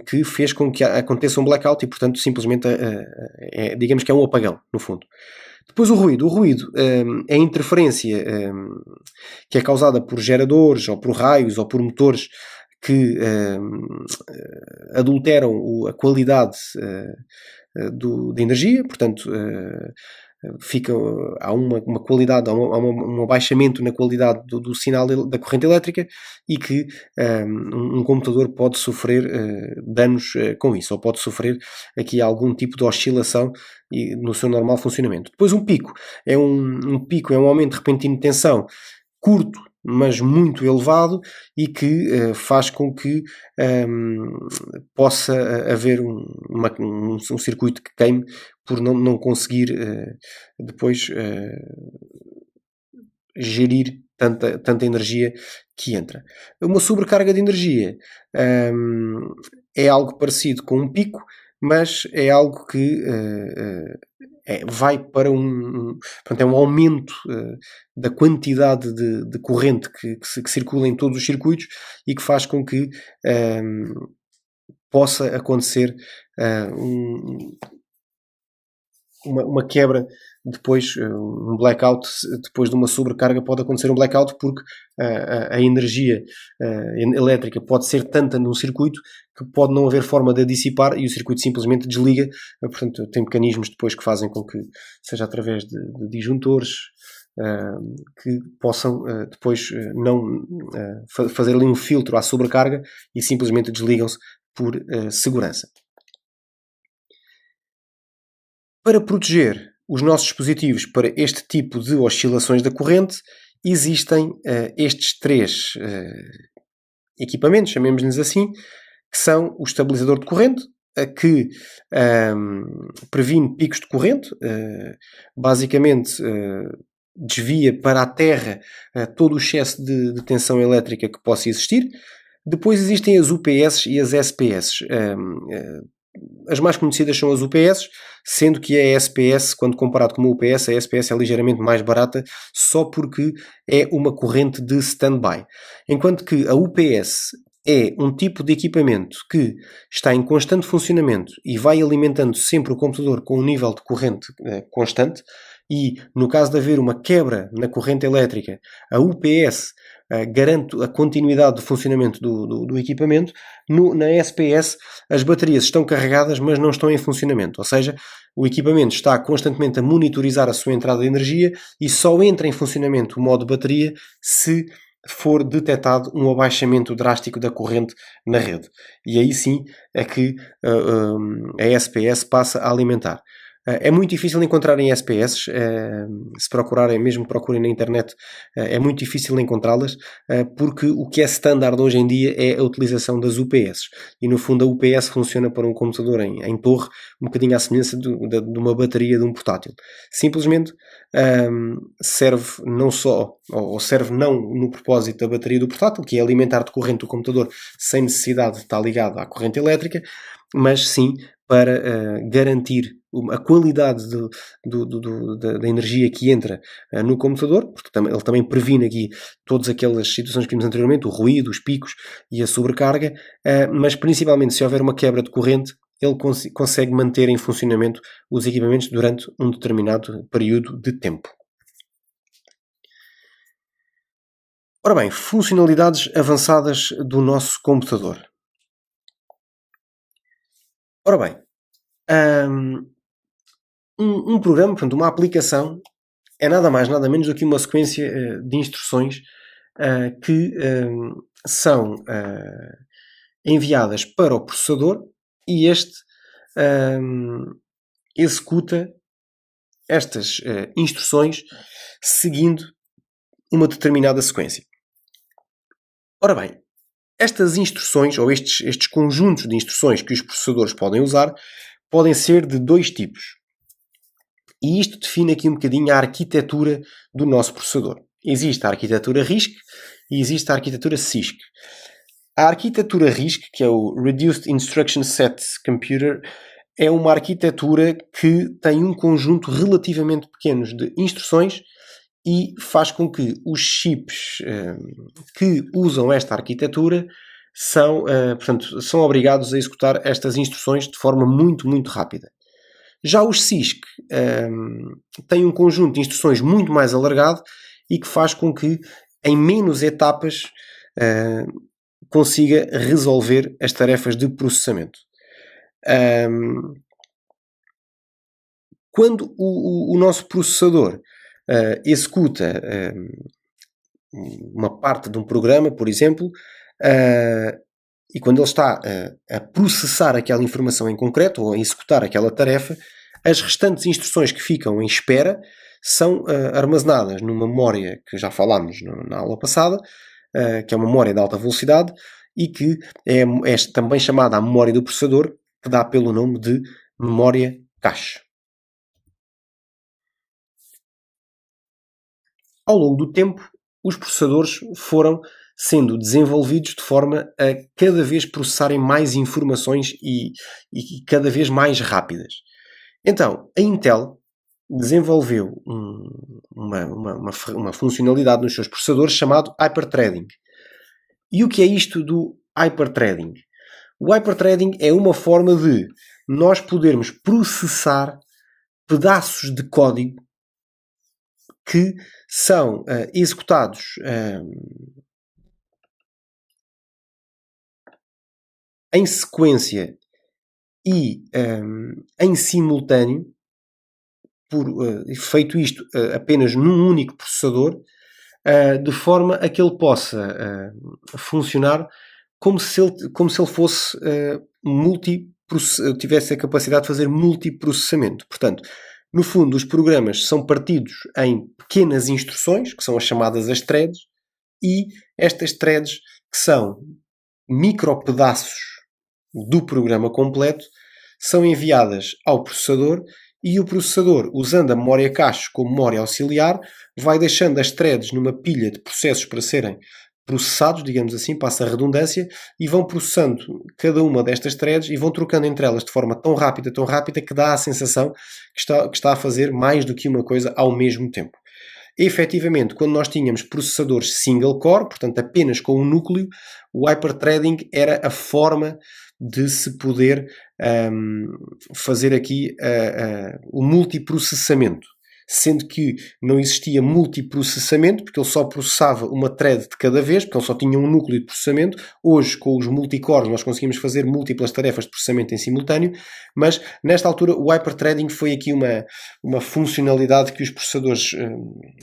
que fez com que aconteça um blackout e, portanto, simplesmente digamos que é um apagão, no fundo. Depois o ruído. O ruído é a interferência que é causada por geradores, ou por raios, ou por motores que adulteram a qualidade da energia, portanto... há uma qualidade, há um abaixamento na qualidade do sinal da corrente elétrica e que um computador pode sofrer danos com isso, ou pode sofrer aqui algum tipo de oscilação no seu normal funcionamento. Depois um pico é um aumento repentino de tensão curto, mas muito elevado e que faz com que possa haver um circuito que queime por não conseguir depois gerir tanta energia que entra. Uma sobrecarga de energia é algo parecido com um pico, mas é algo que vai para portanto, é um aumento da quantidade de corrente que circula em todos os circuitos e que faz com que possa acontecer uma quebra depois, um blackout. Depois de uma sobrecarga pode acontecer um blackout porque a energia elétrica pode ser tanta num circuito que pode não haver forma de a dissipar e o circuito simplesmente desliga. Portanto, tem mecanismos depois que fazem com que seja através de disjuntores que possam depois não fazer ali um filtro à sobrecarga e simplesmente desligam-se por segurança. Para proteger os nossos dispositivos para este tipo de oscilações da corrente, existem estes 3 equipamentos, chamemos-lhes assim, que são o estabilizador de corrente, que previne picos de corrente, basicamente desvia para a terra todo o excesso de tensão elétrica que possa existir. Depois existem as UPS e as SPS. As mais conhecidas são as UPS, sendo que a SPS, quando comparado com uma UPS, a SPS é ligeiramente mais barata, só porque é uma corrente de stand-by. Enquanto que a UPS é um tipo de equipamento que está em constante funcionamento e vai alimentando sempre o computador com um nível de corrente constante, e no caso de haver uma quebra na corrente elétrica, a UPS garante a continuidade do funcionamento do equipamento. Na SPS as baterias estão carregadas, mas não estão em funcionamento, ou seja, o equipamento está constantemente a monitorizar a sua entrada de energia e só entra em funcionamento o modo bateria se for detectado um abaixamento drástico da corrente na rede. E aí sim é que a SPS passa a alimentar. É muito difícil encontrarem SPS, se procurarem, mesmo procurem na internet, é muito difícil encontrá-las, porque o que é standard hoje em dia é a utilização das UPS. E no fundo a UPS funciona para um computador em torre, um bocadinho à semelhança de uma bateria de um portátil. Simplesmente serve não só, ou serve não no propósito da bateria do portátil, que é alimentar de corrente o computador sem necessidade de estar ligado à corrente elétrica, mas sim para garantir a qualidade da energia que entra no computador, porque ele também previne aqui todas aquelas situações que vimos anteriormente, o ruído, os picos e a sobrecarga, mas principalmente se houver uma quebra de corrente, ele consegue manter em funcionamento os equipamentos durante um determinado período de tempo. Ora bem, funcionalidades avançadas do nosso computador. Ora bem, um programa, portanto, uma aplicação, é nada mais, nada menos do que uma sequência de instruções que são enviadas para o processador e este executa estas instruções seguindo uma determinada sequência. Ora bem, estas instruções, ou estes conjuntos de instruções que os processadores podem usar, podem ser de dois tipos. E isto define aqui um bocadinho a arquitetura do nosso processador. Existe a arquitetura RISC e existe a arquitetura CISC. A arquitetura RISC, que é o Reduced Instruction Set Computer, é uma arquitetura que tem um conjunto relativamente pequeno de instruções e faz com que os chips que usam esta arquitetura portanto, são obrigados a executar estas instruções de forma muito, muito rápida. Já os CISC têm um conjunto de instruções muito mais alargado e que faz com que, em menos etapas, consiga resolver as tarefas de processamento. Quando o nosso processador executa uma parte de um programa, por exemplo, e quando ele está a processar aquela informação em concreto ou a executar aquela tarefa, as restantes instruções que ficam em espera são armazenadas numa memória que já falámos na aula passada, que é uma memória de alta velocidade e que é também chamada a memória do processador, que dá pelo nome de memória cache. Ao longo do tempo, os processadores foram sendo desenvolvidos de forma a cada vez processarem mais informações e cada vez mais rápidas. Então, a Intel desenvolveu uma funcionalidade nos seus processadores chamado hyperthreading. E o que é isto do hyperthreading? O hyperthreading é uma forma de nós podermos processar pedaços de código que são executados em sequência e em simultâneo, feito isto apenas num único processador, de forma a que ele possa funcionar como se ele fosse tivesse a capacidade de fazer multiprocessamento. Portanto, no fundo, os programas são partidos em pequenas instruções, que são as chamadas as threads, e estas threads, que são micropedaços do programa completo, são enviadas ao processador e o processador, usando a memória cache como memória auxiliar, vai deixando as threads numa pilha de processos para serem processados, digamos assim, passa a redundância, e vão processando cada uma destas threads e vão trocando entre elas de forma tão rápida, que dá a sensação que está a fazer mais do que uma coisa ao mesmo tempo. E, efetivamente, quando nós tínhamos processadores single core, portanto apenas com um núcleo, o hyperthreading era a forma de se poder fazer aqui o multiprocessamento. Sendo que não existia multiprocessamento, porque ele só processava uma thread de cada vez, porque ele só tinha um núcleo de processamento. Hoje, com os multicores, nós conseguimos fazer múltiplas tarefas de processamento em simultâneo, mas nesta altura o hyperthreading foi aqui uma funcionalidade que os processadores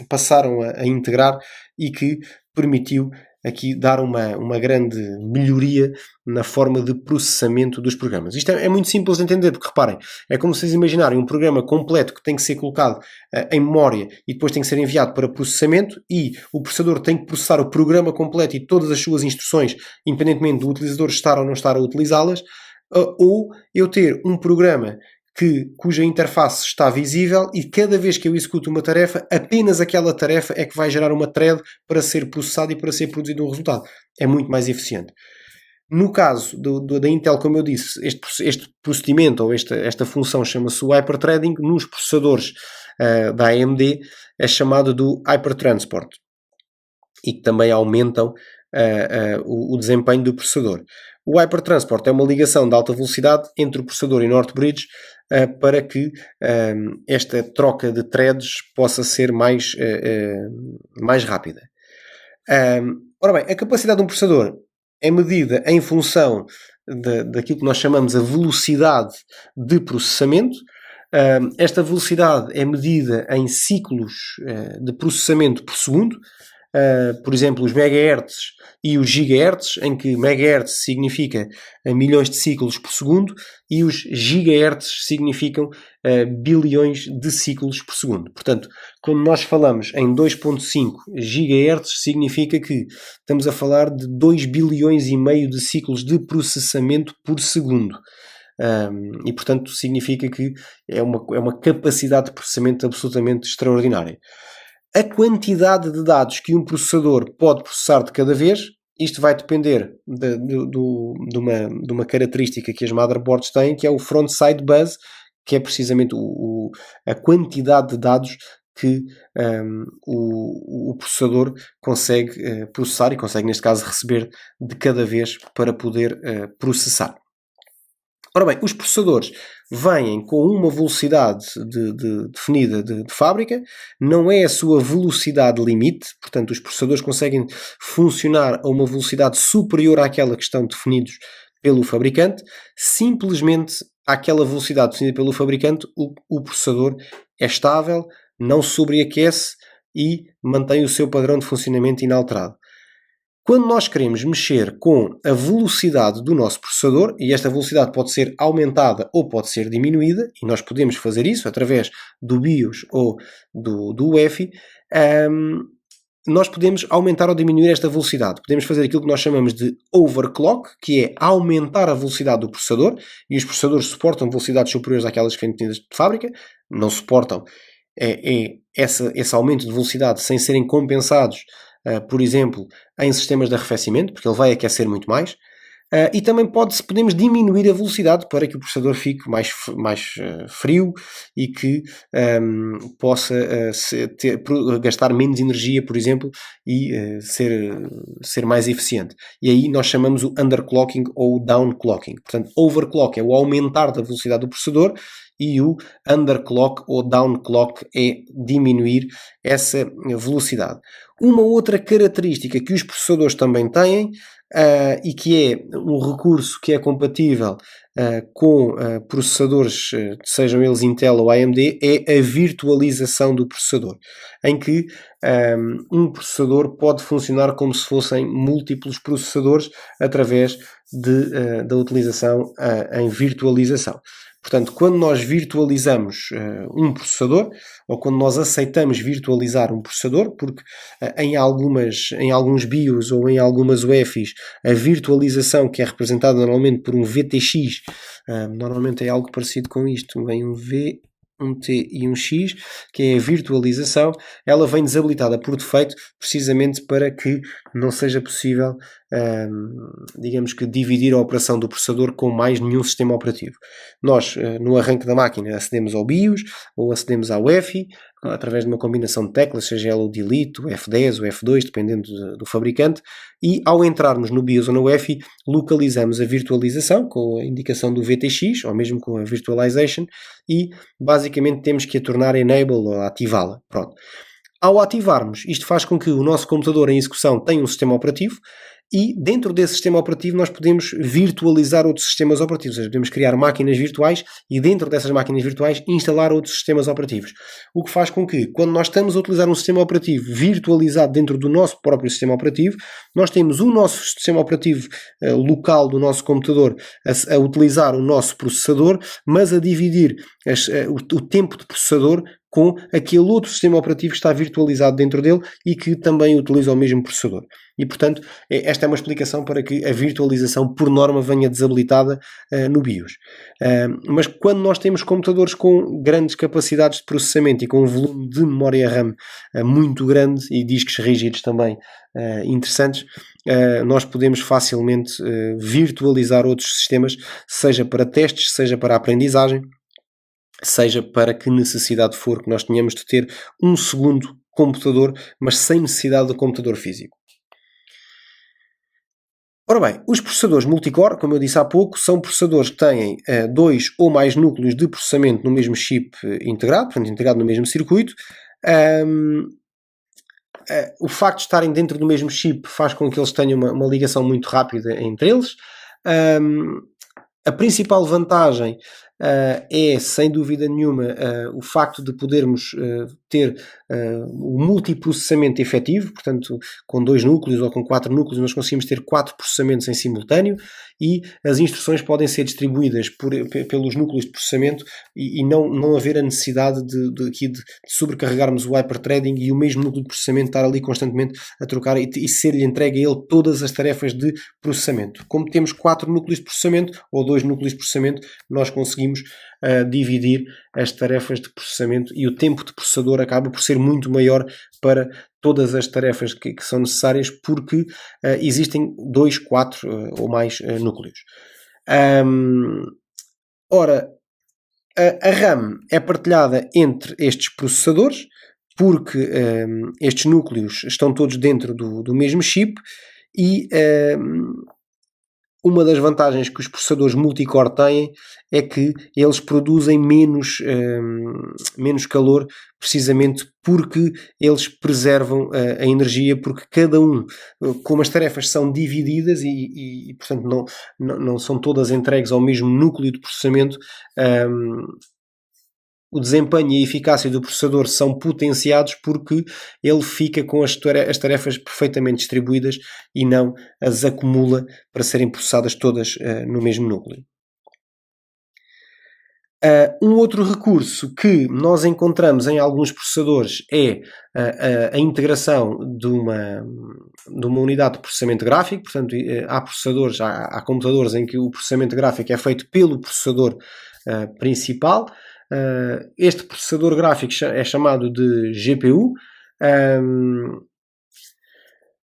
passaram a integrar e que permitiu aqui dar uma grande melhoria na forma de processamento dos programas. Isto é muito simples de entender, porque reparem, é como se vocês imaginarem um programa completo que tem que ser colocado em memória e depois tem que ser enviado para processamento, e o processador tem que processar o programa completo e todas as suas instruções, independentemente do utilizador estar ou não estar a utilizá-las, ou eu ter um programa cuja interface está visível e cada vez que eu executo uma tarefa, apenas aquela tarefa é que vai gerar uma thread para ser processada e para ser produzido um resultado. É muito mais eficiente. No caso da Intel, como eu disse, este procedimento ou esta função chama-se o hyperthreading. Nos processadores da AMD é chamado do hypertransport, e que também aumentam o desempenho do processador. O hypertransport é uma ligação de alta velocidade entre o processador e o Northbridge para que esta troca de threads possa ser mais rápida. Ora bem, a capacidade de um processador é medida em função daquilo que nós chamamos a velocidade de processamento. Esta velocidade é medida em ciclos de processamento por segundo. por exemplo, os megahertz e os gigahertz, em que megahertz significa milhões de ciclos por segundo e os gigahertz significam bilhões de ciclos por segundo. Portanto, quando nós falamos em 2.5 gigahertz, significa que estamos a falar de 2 bilhões e meio de ciclos de processamento por segundo. E, portanto, significa que é uma capacidade de processamento absolutamente extraordinária. A quantidade de dados que um processador pode processar de cada vez, isto vai depender de uma característica que as motherboards têm, que é o front-side bus, que é precisamente a quantidade de dados que o processador consegue processar e consegue, neste caso, receber de cada vez para poder processar. Ora bem, os processadores vêm com uma velocidade definida de fábrica, não é a sua velocidade limite, portanto os processadores conseguem funcionar a uma velocidade superior àquela que estão definidos pelo fabricante, simplesmente àquela velocidade definida pelo fabricante o processador é estável, não sobreaquece e mantém o seu padrão de funcionamento inalterado. Quando nós queremos mexer com a velocidade do nosso processador, e esta velocidade pode ser aumentada ou pode ser diminuída, e nós podemos fazer isso através do BIOS ou do UEFI, nós podemos aumentar ou diminuir esta velocidade. Podemos fazer aquilo que nós chamamos de overclock, que é aumentar a velocidade do processador, e os processadores suportam velocidades superiores àquelas que vêm definidas de fábrica, não suportam esse aumento de velocidade sem serem compensados, por exemplo, em sistemas de arrefecimento, porque ele vai aquecer muito mais, e também podemos diminuir a velocidade para que o processador fique mais frio e que possa gastar menos energia, por exemplo, e ser mais eficiente. E aí nós chamamos o underclocking ou o downclocking. Portanto, overclock é o aumentar da velocidade do processador e o underclock ou downclock é diminuir essa velocidade. Uma outra característica que os processadores também têm e que é um recurso que é compatível com processadores, sejam eles Intel ou AMD, é a virtualização do processador, em que um processador pode funcionar como se fossem múltiplos processadores através da utilização em virtualização. Portanto, quando nós virtualizamos um processador, ou quando nós aceitamos virtualizar um processador, porque em alguns BIOS ou em algumas UEFIs, a virtualização, que é representada normalmente por um VTX, normalmente é algo parecido com isto, vem um V, um T e um X, que é a virtualização, ela vem desabilitada por defeito, precisamente para que não seja possível, digamos que, dividir a operação do processador com mais nenhum sistema operativo. Nós, no arranque da máquina, acedemos ao BIOS ou acedemos à UEFI, através de uma combinação de teclas, seja ela o Delete, o F10, o F2, dependendo do fabricante, e ao entrarmos no BIOS ou na UEFI, localizamos a virtualização com a indicação do VTX, ou mesmo com a Virtualization, e basicamente temos que a tornar enable ou ativá-la. Pronto. Ao ativarmos, isto faz com que o nosso computador em execução tenha um sistema operativo, e dentro desse sistema operativo nós podemos virtualizar outros sistemas operativos, ou seja, podemos criar máquinas virtuais e dentro dessas máquinas virtuais instalar outros sistemas operativos. O que faz com que, quando nós estamos a utilizar um sistema operativo virtualizado dentro do nosso próprio sistema operativo, nós temos o nosso sistema operativo local do nosso computador a utilizar o nosso processador, mas a dividir o tempo de processador com aquele outro sistema operativo que está virtualizado dentro dele e que também utiliza o mesmo processador. E, portanto, esta é uma explicação para que a virtualização, por norma, venha desabilitada no BIOS. Mas quando nós temos computadores com grandes capacidades de processamento e com um volume de memória RAM muito grande e discos rígidos também interessantes, nós podemos facilmente virtualizar outros sistemas, seja para testes, seja para aprendizagem, seja para que necessidade for que nós tenhamos de ter um segundo computador, mas sem necessidade do computador físico. Ora bem, os processadores multicore, como eu disse há pouco, são processadores que têm 2 ou mais núcleos de processamento no mesmo chip integrado, portanto integrado no mesmo circuito. O facto de estarem dentro do mesmo chip faz com que eles tenham uma ligação muito rápida entre eles. A principal vantagem é, sem dúvida nenhuma, o facto de podermos ter o multiprocessamento efetivo, portanto, com 2 núcleos ou com 4 núcleos, nós conseguimos ter 4 processamentos em simultâneo e as instruções podem ser distribuídas pelos núcleos de processamento e não haver a necessidade de sobrecarregarmos o hyperthreading e o mesmo núcleo de processamento estar ali constantemente a trocar e ser-lhe entregue a ele todas as tarefas de processamento. Como temos 4 núcleos de processamento ou 2 núcleos de processamento, nós conseguimos dividir as tarefas de processamento e o tempo de processador acaba por ser muito maior para todas as tarefas que são necessárias porque existem 2, 4 ou mais núcleos. Ora, a RAM é partilhada entre estes processadores porque estes núcleos estão todos dentro do mesmo chip e uma das vantagens que os processadores multicore têm é que eles produzem menos calor, precisamente porque eles preservam a energia, porque cada um, como as tarefas são divididas e portanto, não são todas entregues ao mesmo núcleo de processamento, o desempenho e a eficácia do processador são potenciados porque ele fica com as tarefas perfeitamente distribuídas e não as acumula para serem processadas todas no mesmo núcleo. Um outro recurso que nós encontramos em alguns processadores é a integração de uma unidade de processamento gráfico. Portanto, há computadores em que o processamento gráfico é feito pelo processador principal. Este processador gráfico é chamado de GPU.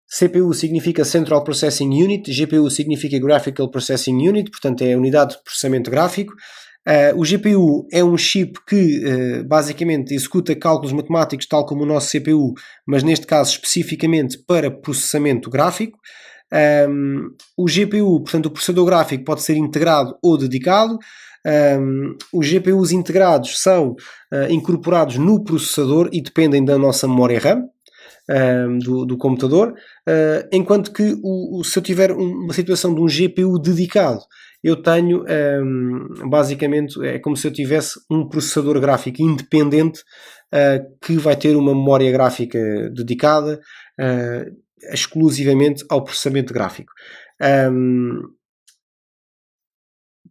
CPU significa Central Processing Unit, GPU significa Graphical Processing Unit, portanto é a unidade de processamento gráfico. O GPU é um chip que basicamente executa cálculos matemáticos tal como o nosso CPU, mas neste caso especificamente para processamento gráfico. O GPU, portanto o processador gráfico, pode ser integrado ou dedicado. Os GPUs integrados são incorporados no processador e dependem da nossa memória RAM do computador, enquanto que se eu tiver uma situação de um GPU dedicado, eu tenho basicamente é como se eu tivesse um processador gráfico independente que vai ter uma memória gráfica dedicada exclusivamente ao processamento gráfico.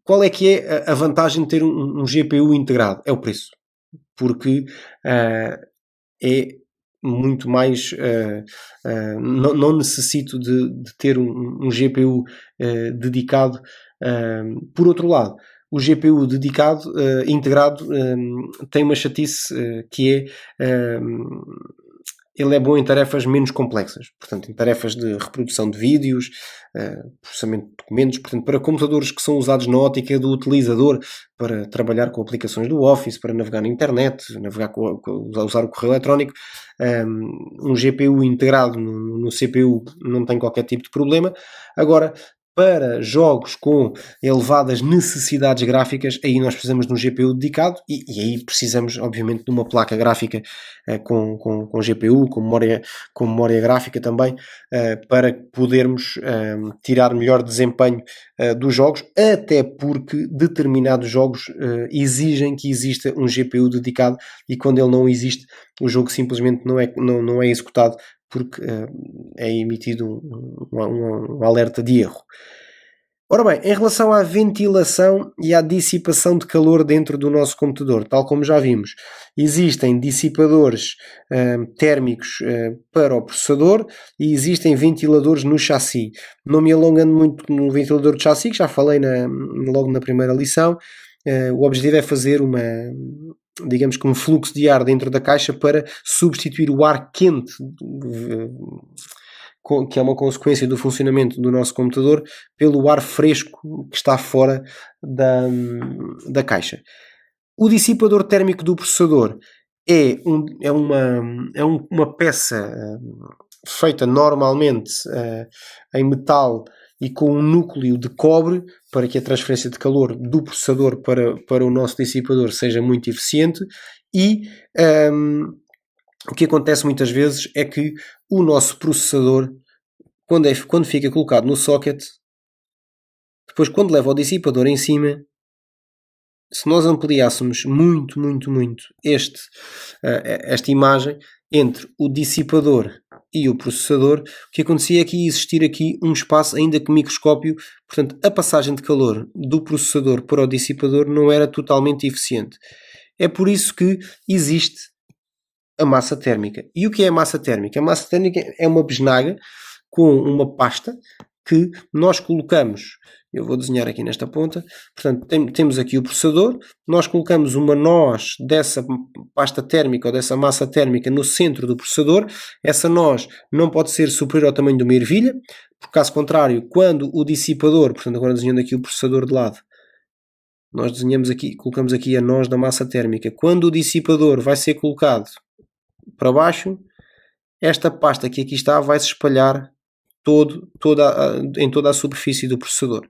Qual é que é a vantagem de ter um GPU integrado? É o preço. Porque é muito mais... não necessito de ter um GPU dedicado. Por outro lado, o GPU dedicado, integrado, tem uma chatice que é... ele é bom em tarefas menos complexas, portanto, em tarefas de reprodução de vídeos, processamento de documentos, portanto, para computadores que são usados na ótica do utilizador, para trabalhar com aplicações do Office, para navegar na internet, usar o correio eletrónico, um GPU integrado no CPU não tem qualquer tipo de problema. Agora, para jogos com elevadas necessidades gráficas, aí nós precisamos de um GPU dedicado e aí precisamos, obviamente, de uma placa gráfica com GPU, com memória gráfica também, para podermos tirar melhor desempenho dos jogos, até porque determinados jogos exigem que exista um GPU dedicado e quando ele não existe, o jogo simplesmente não é executado porque é emitido um alerta de erro. Ora bem, em relação à ventilação e à dissipação de calor dentro do nosso computador, tal como já vimos, existem dissipadores térmicos para o processador e existem ventiladores no chassi. Não me alongando muito no ventilador de chassi, que já falei logo na primeira lição, o objetivo é fazer digamos que um fluxo de ar dentro da caixa para substituir o ar quente, que é uma consequência do funcionamento do nosso computador, pelo ar fresco que está fora da caixa. O dissipador térmico do processador é uma peça feita normalmente em metal e com um núcleo de cobre para que a transferência de calor do processador para o nosso dissipador seja muito eficiente e o que acontece muitas vezes é que o nosso processador, quando fica colocado no socket, depois quando leva o dissipador em cima, se nós ampliássemos muito esta imagem entre o dissipador e o processador, o que acontecia é que ia existir aqui um espaço ainda que microscópio, portanto a passagem de calor do processador para o dissipador não era totalmente eficiente. É por isso que existe a massa térmica. E o que é a massa térmica? A massa térmica é uma bisnaga com uma pasta que nós colocamos. Eu vou desenhar aqui nesta ponta. Portanto, temos aqui o processador. Nós colocamos uma noz dessa pasta térmica ou dessa massa térmica no centro do processador. Essa noz não pode ser superior ao tamanho de uma ervilha. Por caso contrário, quando o dissipador, portanto, agora desenhando aqui o processador de lado, nós desenhamos aqui, colocamos aqui a noz da massa térmica. Quando o dissipador vai ser colocado para baixo, esta pasta que aqui está vai se espalhar em toda a superfície do processador.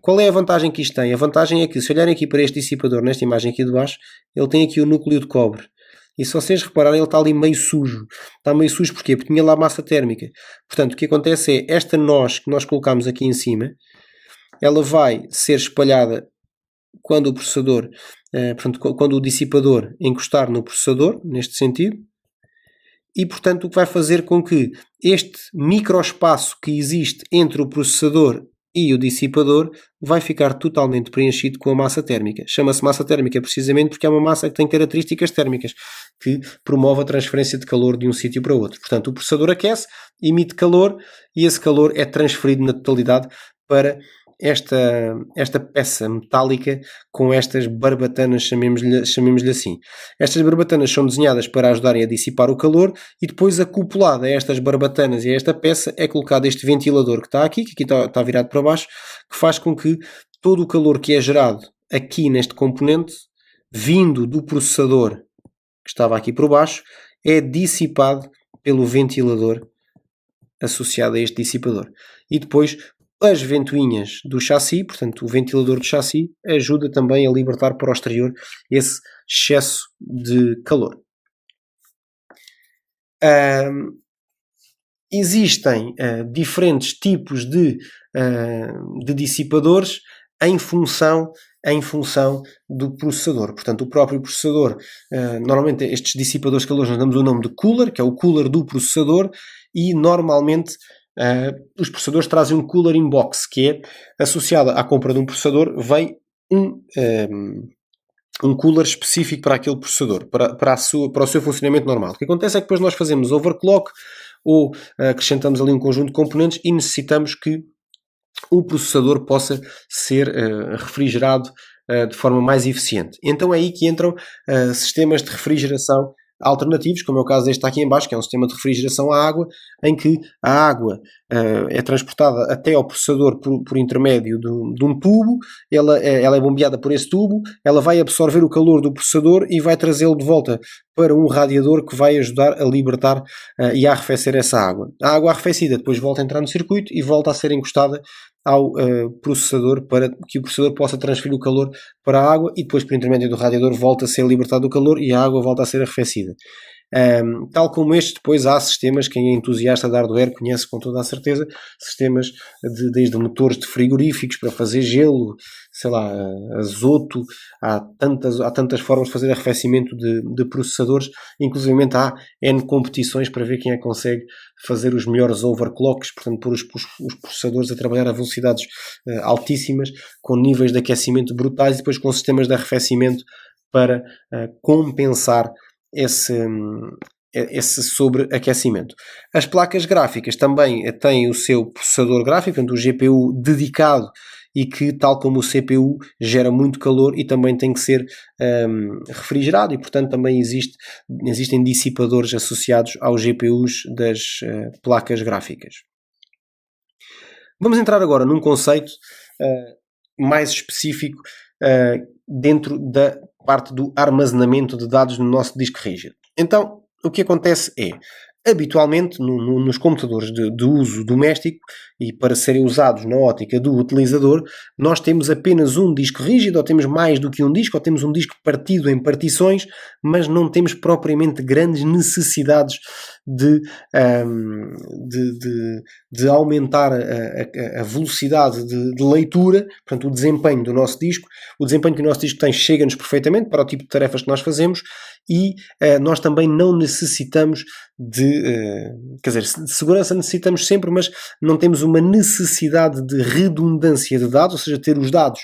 Qual é a vantagem que isto tem? A vantagem é que, se olharem aqui para este dissipador, nesta imagem aqui de baixo, ele tem aqui o núcleo de cobre. E se vocês repararem, ele está ali meio sujo. Está meio sujo porquê? Porque tinha lá massa térmica. Portanto, o que acontece é, esta noz que nós colocamos aqui em cima, ela vai ser espalhada quando o processador, portanto, quando o dissipador encostar no processador, neste sentido, e portanto o que vai fazer com que este microespaço que existe entre o processador e o dissipador vai ficar totalmente preenchido com a massa térmica. Chama-se massa térmica precisamente porque é uma massa que tem características térmicas, que promove a transferência de calor de um sítio para outro. Portanto, o processador aquece, emite calor e esse calor é transferido na totalidade para esta peça metálica com estas barbatanas, chamemos-lhe assim. Estas barbatanas são desenhadas para ajudarem a dissipar o calor e depois acoplada a estas barbatanas e a esta peça é colocado este ventilador que está aqui, que aqui está virado para baixo, que faz com que todo o calor que é gerado aqui neste componente, vindo do processador que estava aqui por baixo, é dissipado pelo ventilador associado a este dissipador. E depois as ventoinhas do chassi, portanto o ventilador do chassi, ajuda também a libertar para o exterior esse excesso de calor. Existem diferentes tipos de dissipadores em função do processador. Portanto, o próprio processador, normalmente estes dissipadores de calor nós damos o nome de cooler, que é o cooler do processador, e normalmente os processadores trazem um cooler in box, que é associado à compra de um processador, vem um cooler específico para aquele processador, para o seu funcionamento normal. O que acontece é que depois nós fazemos overclock ou acrescentamos ali um conjunto de componentes e necessitamos que o processador possa ser refrigerado de forma mais eficiente. Então é aí que entram sistemas de refrigeração alternativos, como é o caso deste aqui em baixo, que é um sistema de refrigeração à água, em que a água é transportada até ao processador por intermédio de um tubo, ela é bombeada por esse tubo, ela vai absorver o calor do processador e vai trazê-lo de volta para um radiador que vai ajudar a libertar e a arrefecer essa água. A água arrefecida depois volta a entrar no circuito e volta a ser encostada ao processador para que o processador possa transferir o calor para a água e depois por intermédio do radiador volta a ser libertado o calor e a água volta a ser arrefecida. Tal como este, depois há sistemas, quem é entusiasta de hardware conhece com toda a certeza, sistemas desde motores de frigoríficos para fazer gelo, sei lá, azoto, há tantas formas de fazer arrefecimento de processadores, inclusive há N competições para ver quem é que consegue fazer os melhores overclocks, portanto pôr os processadores a trabalhar a velocidades altíssimas, com níveis de aquecimento brutais e depois com sistemas de arrefecimento para compensar esse sobreaquecimento. As placas gráficas também têm o seu processador gráfico, portanto o GPU dedicado e que, tal como o CPU, gera muito calor e também tem que ser refrigerado e, portanto, também existem dissipadores associados aos GPUs das placas gráficas. Vamos entrar agora num conceito mais específico dentro da parte do armazenamento de dados no nosso disco rígido. Então, o que acontece é, habitualmente, nos computadores de uso doméstico e para serem usados na ótica do utilizador, nós temos apenas um disco rígido, ou temos mais do que um disco, ou temos um disco partido em partições, mas não temos propriamente grandes necessidades de aumentar a velocidade de leitura, portanto o desempenho do nosso disco. O desempenho que o nosso disco tem chega-nos perfeitamente para o tipo de tarefas que nós fazemos e nós também não necessitamos quer dizer, de segurança necessitamos sempre, mas não temos uma necessidade de redundância de dados, ou seja, ter os dados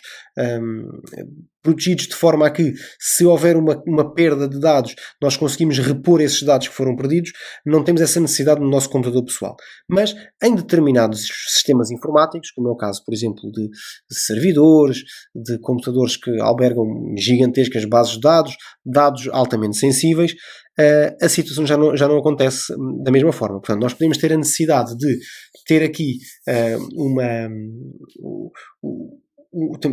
protegidos de forma a que, se houver uma perda de dados, nós conseguimos repor esses dados que foram perdidos. Não temos essa necessidade no nosso computador pessoal. Mas em determinados sistemas informáticos, como é o caso, por exemplo, de servidores, de computadores que albergam gigantescas bases de dados altamente sensíveis, a situação já não acontece da mesma forma. Portanto, nós podemos ter a necessidade de ter aqui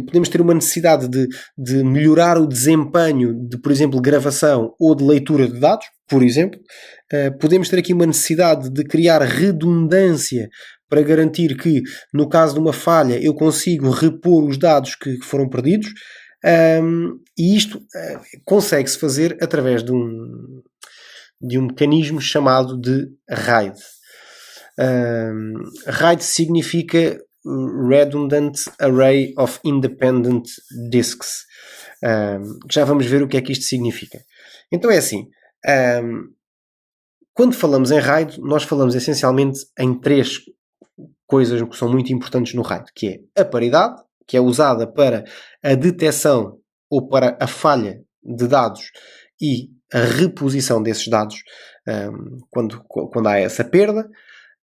podemos ter uma necessidade de melhorar o desempenho de, por exemplo, gravação ou de leitura de dados, por exemplo. Podemos ter aqui uma necessidade de criar redundância para garantir que, no caso de uma falha, eu consigo repor os dados que foram perdidos. E isto consegue-se fazer através de um mecanismo chamado de RAID. RAID significa Redundant Array of Independent Disks. Já vamos ver o que é que isto significa. Então é assim, quando falamos em RAID, nós falamos essencialmente em 3 coisas que são muito importantes no RAID, que é a paridade, que é usada para a detecção ou para a falha de dados e a reposição desses dados quando há essa perda.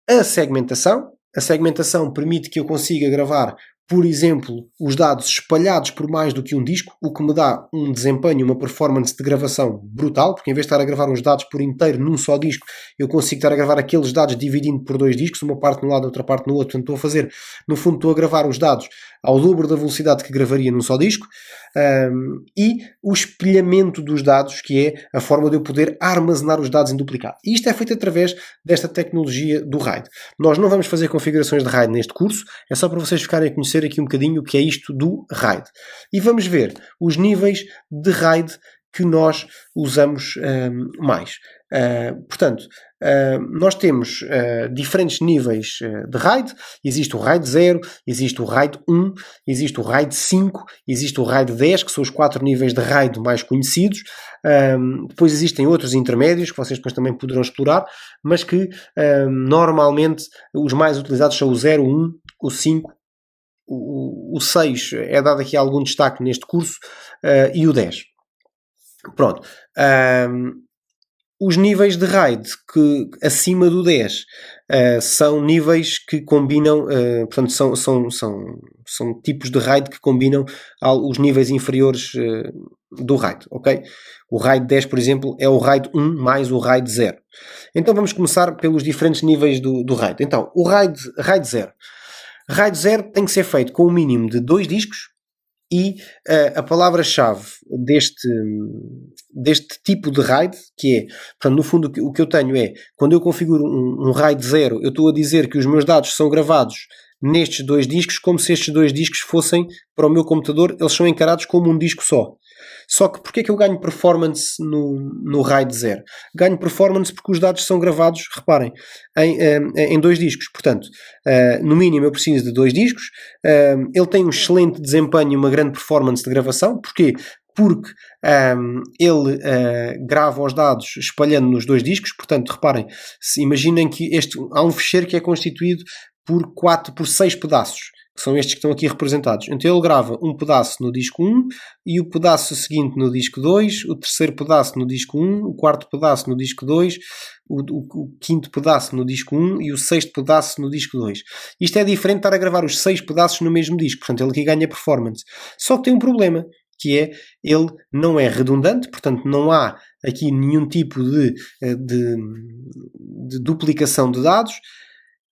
A segmentação permite que eu consiga gravar, por exemplo, os dados espalhados por mais do que um disco, o que me dá um desempenho, uma performance de gravação brutal, porque em vez de estar a gravar os dados por inteiro num só disco, eu consigo estar a gravar aqueles dados dividindo por 2 discos, uma parte num lado, outra parte no outro. Portanto, estou a gravar os dados ao dobro da velocidade que gravaria num só disco. E o espelhamento dos dados, que é a forma de eu poder armazenar os dados em duplicado. E isto é feito através desta tecnologia do RAID. Nós não vamos fazer configurações de RAID neste curso, é só para vocês ficarem a conhecer aqui um bocadinho o que é isto do RAID. E vamos ver os níveis de RAID que nós usamos mais. Portanto, nós temos diferentes níveis de RAID. Existe o RAID 0, existe o RAID 1, existe o RAID 5, existe o RAID 10, que são os 4 níveis de RAID mais conhecidos. Depois existem outros intermédios que vocês depois também poderão explorar, mas que normalmente os mais utilizados são o 0, o 1, o 5, o 6 é dado aqui algum destaque neste curso, e o 10. Pronto. Os níveis de RAID que acima do 10 são níveis que combinam, portanto são tipos de RAID que combinam os níveis inferiores do RAID, ok? O RAID 10, por exemplo, é o RAID 1 mais o RAID 0. Então vamos começar pelos diferentes níveis do RAID. Então, o RAID 0. RAID 0 tem que ser feito com um mínimo de 2 discos. E a palavra-chave deste tipo de RAID, que é, portanto, no fundo o que eu tenho é, quando eu configuro um RAID 0, eu estou a dizer que os meus dados são gravados nestes 2 discos, como se estes 2 discos fossem, para o meu computador, eles são encarados como um disco só. Só que porquê é que eu ganho performance no RAID 0? Ganho performance porque os dados são gravados, reparem, em 2 discos. Portanto, no mínimo eu preciso de 2 discos. Ele tem um excelente desempenho e uma grande performance de gravação. Porquê? Porque ele grava os dados espalhando nos 2 discos. Portanto, reparem, imaginem que há um ficheiro que é constituído por 6 pedaços, que são estes que estão aqui representados. Então ele grava um pedaço no disco 1 e o pedaço seguinte no disco 2, o terceiro pedaço no disco 1, o quarto pedaço no disco 2, o quinto pedaço no disco 1 e o sexto pedaço no disco 2. Isto é diferente de estar a gravar os 6 pedaços no mesmo disco, portanto ele aqui ganha performance. Só que tem um problema, que é, ele não é redundante, portanto não há aqui nenhum tipo de duplicação de dados.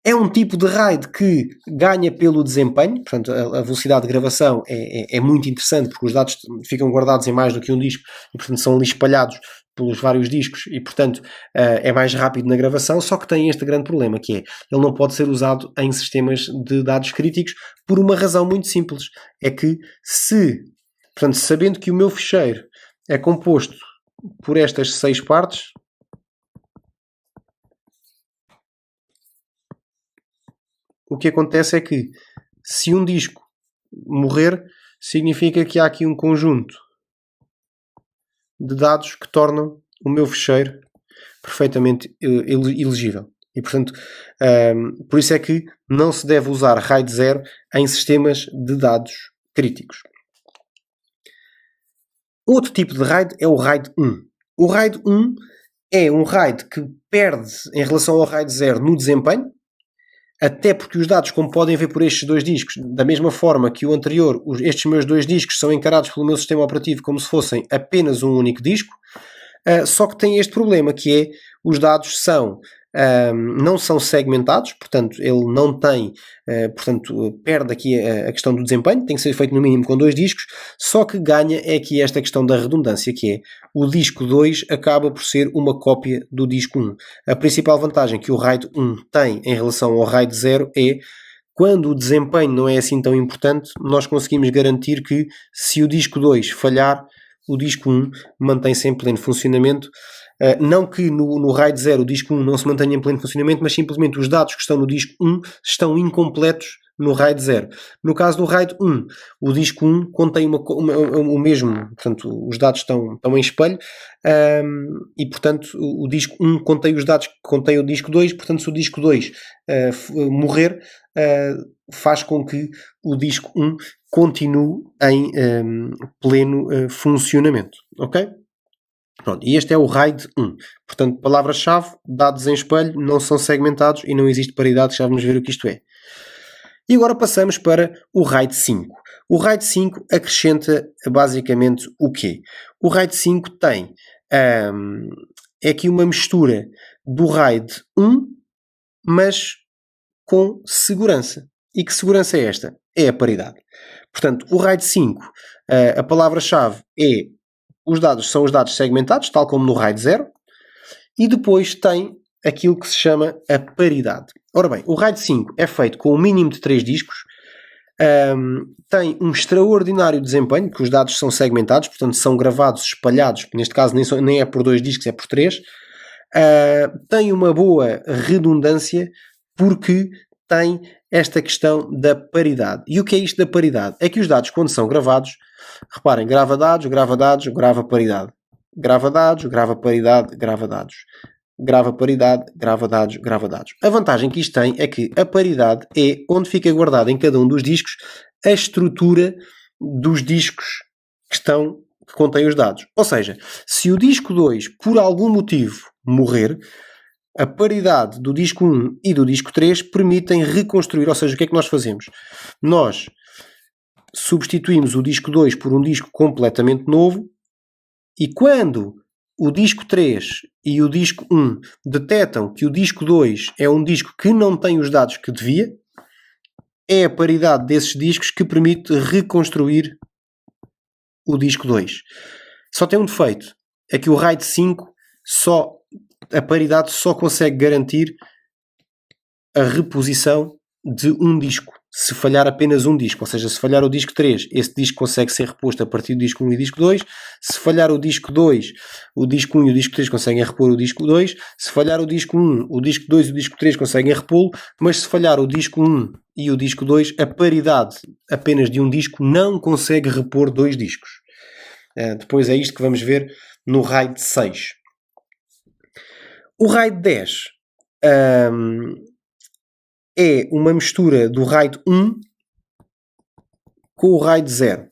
É um tipo de RAID que ganha pelo desempenho, portanto a velocidade de gravação é muito interessante porque os dados ficam guardados em mais do que um disco e portanto são ali espalhados pelos vários discos e portanto é mais rápido na gravação, só que tem este grande problema que é, ele não pode ser usado em sistemas de dados críticos por uma razão muito simples, é que portanto, sabendo que o meu ficheiro é composto por estas 6 partes, o que acontece é que se um disco morrer, significa que há aqui um conjunto de dados que tornam o meu fecheiro perfeitamente elegível. E, portanto, por isso é que não se deve usar RAID 0 em sistemas de dados críticos. Outro tipo de RAID é o RAID 1. O RAID 1 é um RAID que perde em relação ao RAID 0 no desempenho, até porque os dados, como podem ver por estes dois discos, da mesma forma que o anterior, estes meus dois discos são encarados pelo meu sistema operativo como se fossem apenas um único disco, só que tem este problema, que é os dados não são segmentados, portanto ele não tem, perde aqui a questão do desempenho, tem que ser feito no mínimo com dois discos, só que ganha é aqui esta questão da redundância, que é o disco 2 acaba por ser uma cópia do disco 1. A principal vantagem que o RAID 1 tem em relação ao RAID 0 é quando o desempenho não é assim tão importante, nós conseguimos garantir que se o disco 2 falhar, o disco 1 mantém-se em pleno funcionamento. Não que no RAID 0 o disco 1 não se mantenha em pleno funcionamento, mas simplesmente os dados que estão no disco 1 estão incompletos no RAID 0. No caso do RAID 1, o disco 1 contém o mesmo, portanto, os dados estão em espelho, e, portanto, o disco 1 contém os dados que contém o disco 2, portanto, se o disco 2 morrer, faz com que o disco 1 continue em pleno funcionamento, ok? Pronto, e este é o RAID 1. Portanto, palavra-chave, dados em espelho, não são segmentados e não existe paridade, já vamos ver o que isto é. E agora passamos para o RAID 5. O RAID 5 acrescenta basicamente o quê? O RAID 5 tem é aqui uma mistura do RAID 1, mas com segurança. E que segurança é esta? É a paridade. Portanto, o RAID 5, a palavra-chave é são os dados segmentados, tal como no RAID 0, e depois tem aquilo que se chama a paridade. Ora bem, o RAID 5 é feito com um mínimo de 3 discos, tem um extraordinário desempenho, porque os dados são segmentados, portanto são gravados, espalhados, neste caso nem é por 2 discos, é por 3. Tem uma boa redundância, porque tem esta questão da paridade. E o que é isto da paridade? É que os dados, quando são gravados, reparem, grava dados, grava paridade. Grava dados, grava paridade, grava dados. Grava paridade, grava dados, grava dados. A vantagem que isto tem é que a paridade é onde fica guardada em cada um dos discos a estrutura dos discos que contêm os dados. Ou seja, se o disco 2, por algum motivo, morrer, a paridade do disco 1 e do disco 3 permitem reconstruir. Ou seja, o que é que nós fazemos? Nós substituímos o disco 2 por um disco completamente novo, e quando o disco 3 e o disco 1 detectam que o disco 2 é um disco que não tem os dados que devia, é a paridade desses discos que permite reconstruir o disco 2. Só tem um defeito, é que o RAID 5 a paridade só consegue garantir a reposição de um disco, se falhar apenas um disco. Ou seja, se falhar o disco 3, esse disco consegue ser reposto a partir do disco 1 e disco 2. Se falhar o disco 2, o disco 1 e o disco 3 conseguem repor o disco 2. Se falhar o disco 1, o disco 2 e o disco 3 conseguem repô-lo. Mas se falhar o disco 1 e o disco 2, a paridade apenas de um disco não consegue repor 2 discos. Depois é isto que vamos ver no RAID 6. O RAID 10 é uma mistura do RAID 1 com o RAID 0.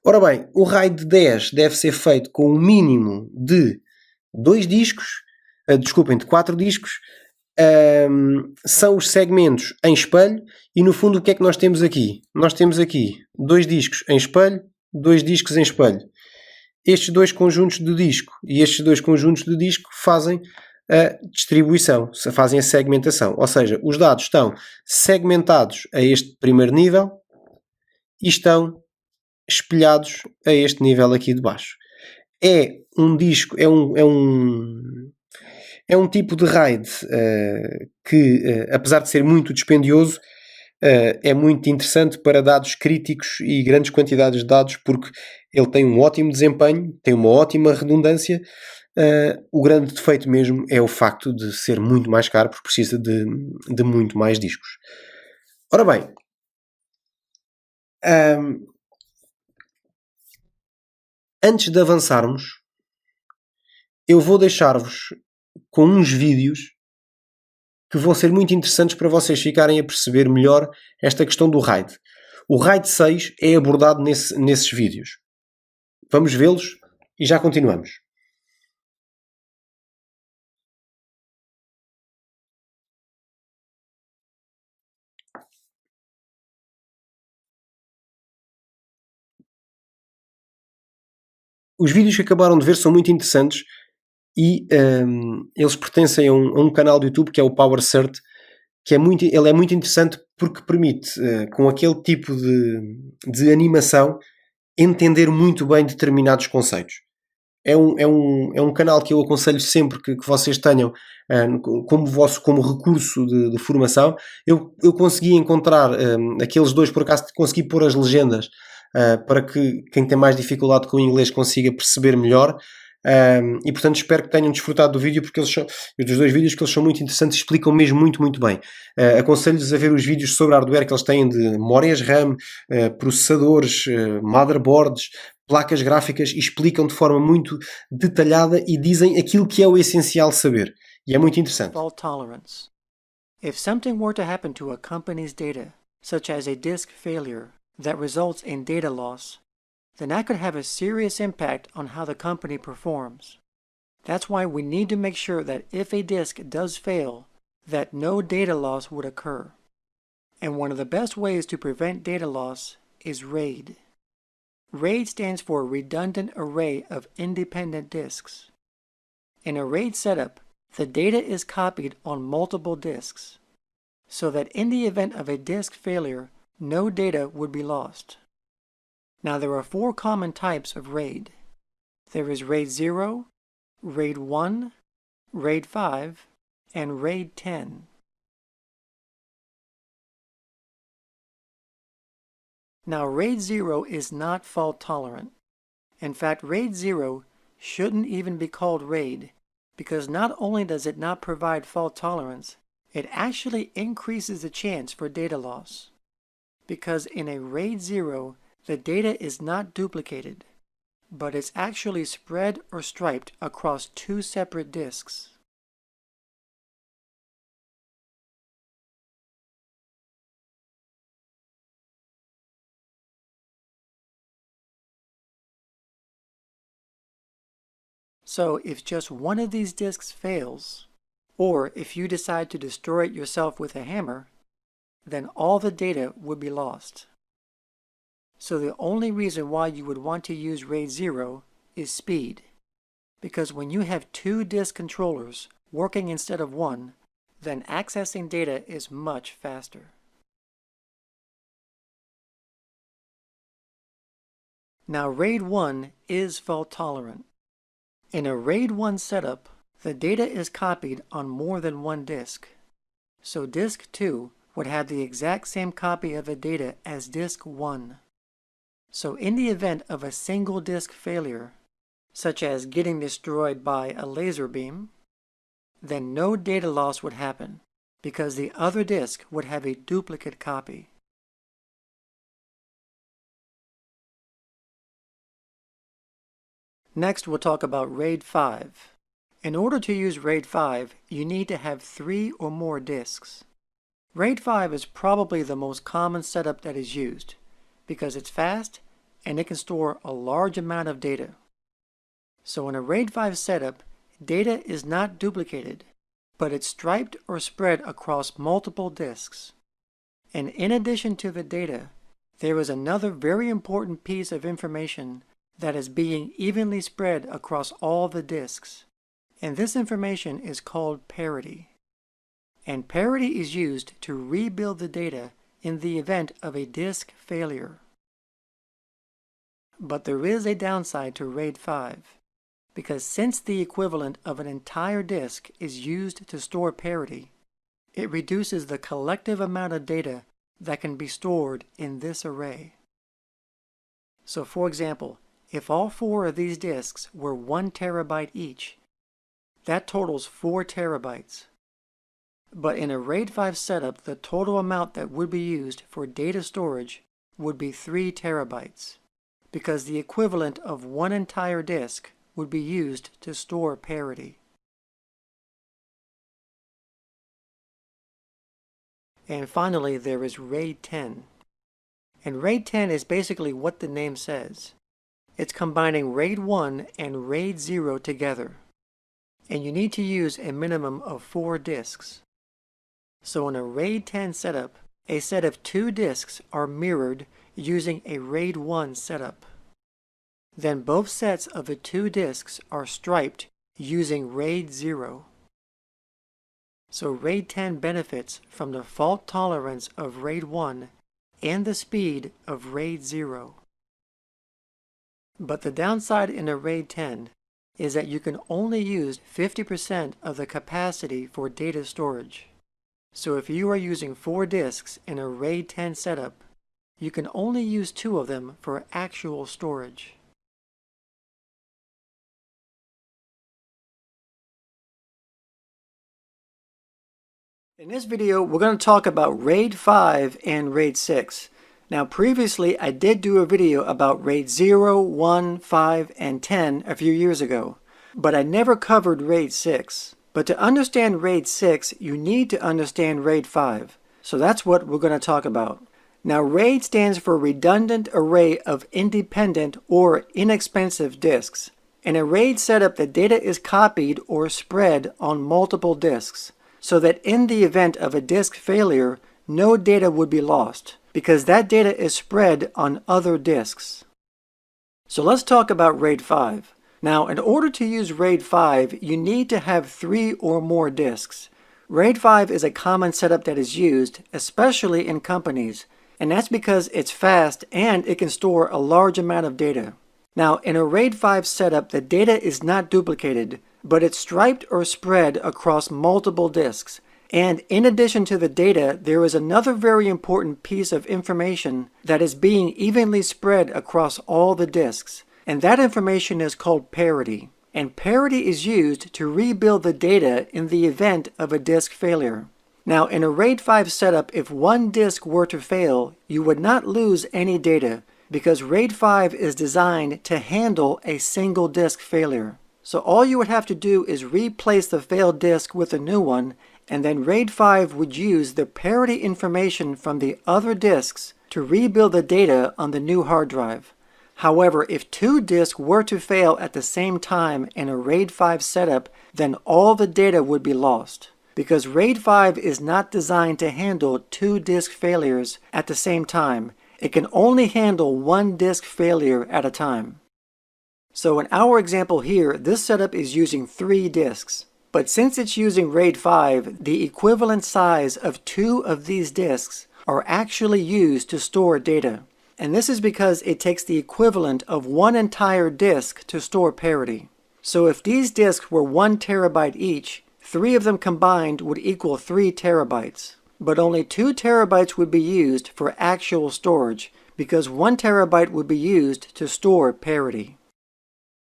Ora bem, o RAID 10 deve ser feito com um mínimo de 2 discos, de 4 discos. São os segmentos em espelho, e no fundo o que é que nós temos aqui? Nós temos aqui 2 discos em espelho, 2 discos em espelho. Estes 2 conjuntos de disco e estes 2 conjuntos de disco fazem a distribuição, fazem a segmentação. Ou seja, os dados estão segmentados a este primeiro nível e estão espelhados a este nível aqui de baixo. É um disco, é um tipo de RAID que, apesar de ser muito dispendioso, é muito interessante para dados críticos e grandes quantidades de dados, porque ele tem um ótimo desempenho, tem uma ótima redundância. O grande defeito mesmo é o facto de ser muito mais caro, porque precisa de muito mais discos. Ora bem, antes de avançarmos, eu vou deixar-vos com uns vídeos que vão ser muito interessantes para vocês ficarem a perceber melhor esta questão do RAID. O RAID 6 é abordado nesses vídeos. Vamos vê-los e já continuamos. Os vídeos que acabaram de ver são muito interessantes e eles pertencem a um canal do YouTube que é o PowerCert, que ele é muito interessante porque permite, com aquele tipo de animação, entender muito bem determinados conceitos. É um canal que eu aconselho sempre que vocês tenham como recurso de formação. Eu consegui encontrar aqueles dois, por acaso consegui pôr as legendas para que quem tem mais dificuldade com o inglês consiga perceber melhor. E portanto espero que tenham desfrutado do vídeo, porque dos dois vídeos, que eles são muito interessantes e explicam mesmo muito bem. Aconselho-vos a ver os vídeos sobre hardware que eles têm, de memórias RAM, processadores, motherboards, placas gráficas, e explicam de forma muito detalhada e dizem aquilo que é o essencial saber. E é muito interessante.
Fault tolerance. If something were to happen to a company's data, such as a disk failure that results in data loss, then that could have a serious impact on how the company performs. That's why we need to make sure that if a disk does fail, that no data loss would occur. And one of the best ways to prevent data loss is RAID. RAID stands for Redundant Array of Independent Disks. In a RAID setup, the data is copied on multiple disks, so that in the event of a disk failure, no data would be lost. Now there are 4 common types of RAID. There is RAID 0, RAID 1, RAID 5, and RAID 10. Now RAID 0 is not fault tolerant. In fact, RAID 0 shouldn't even be called RAID, because not only does it not provide fault tolerance, it actually increases the chance for data loss. Because in a RAID 0, the data is not duplicated, but it's actually spread or striped across 2 separate disks. So if just one of these disks fails, or if you decide to destroy it yourself with a hammer, then all the data would be lost. So the only reason why you would want to use RAID 0 is speed, because when you have 2 disk controllers working instead of 1, then accessing data is much faster. Now RAID 1 is fault tolerant. In a RAID 1 setup, the data is copied on more than 1 disk. So disk 2 would have the exact same copy of the data as disk 1. So in the event of a single disk failure, such as getting destroyed by a laser beam, then no data loss would happen, because the other disk would have a duplicate copy. Next, we'll talk about RAID 5. In order to use RAID 5, you need to have 3 or more disks. RAID 5 is probably the most common setup that is used, because it's fast and it can store a large amount of data. So in a RAID 5 setup, data is not duplicated, but it's striped or spread across multiple disks. And in addition to the data, there is another very important piece of information that is being evenly spread across all the disks. And this information is called parity. And parity is used to rebuild the data in the event of a disk failure. But there is a downside to RAID 5, because since the equivalent of an entire disk is used to store parity, it reduces the collective amount of data that can be stored in this array. So for example, if all 4 of these disks were 1 terabyte each, that totals 4 terabytes. but in a RAID 5 setup, the total amount that would be used for data storage would be 3 terabytes, because the equivalent of one entire disk would be used to store parity. And finally, there is RAID 10. And RAID 10 is basically what the name says. It's combining RAID 1 and RAID 0 together. And you need to use a minimum of 4 disks. So in a RAID 10 setup, a set of 2 disks are mirrored using a RAID 1 setup. Then both sets of the 2 disks are striped using RAID 0. So RAID 10 benefits from the fault tolerance of RAID 1 and the speed of RAID 0. But the downside in a RAID 10 is that you can only use 50% of the capacity for data storage. So if you are using 4 disks in a RAID 10 setup, you can only use 2 of them for actual storage. In this video, we're going to talk about RAID 5 and RAID 6. Now previously, I did do a video about RAID 0, 1, 5, and 10 a few years ago, but I never covered RAID 6. But to understand RAID 6, you need to understand RAID 5. So that's what we're going to talk about. Now RAID stands for Redundant Array of Independent or Inexpensive Disks. In a RAID setup, the data is copied or spread on multiple disks, so that in the event of a disk failure, no data would be lost, because that data is spread on other disks. So let's talk about RAID 5. Now, in order to use RAID 5, you need to have 3 or more disks. RAID 5 is a common setup that is used, especially in companies, and that's because it's fast and it can store a large amount of data. Now, in a RAID 5 setup, the data is not duplicated, but it's striped or spread across multiple disks. And in addition to the data, there is another very important piece of information that is being evenly spread across all the disks. And that information is called parity. And parity is used to rebuild the data in the event of a disk failure. Now, in a RAID 5 setup, if one disk were to fail, you would not lose any data, because RAID 5 is designed to handle a single disk failure. So all you would have to do is replace the failed disk with a new one, and then RAID 5 would use the parity information from the other disks to rebuild the data on the new hard drive. However, if 2 disks were to fail at the same time in a RAID 5 setup, then all the data would be lost, because RAID 5 is not designed to handle 2 disk failures at the same time. It can only handle 1 disk failure at a time. So in our example here, this setup is using 3 disks. But since it's using RAID 5, the equivalent size of 2 of these disks are actually used to store data. And this is because it takes the equivalent of 1 entire disk to store parity. So if these disks were 1 terabyte each, 3 of them combined would equal 3 terabytes. But only 2 terabytes would be used for actual storage, because 1 terabyte would be used to store parity.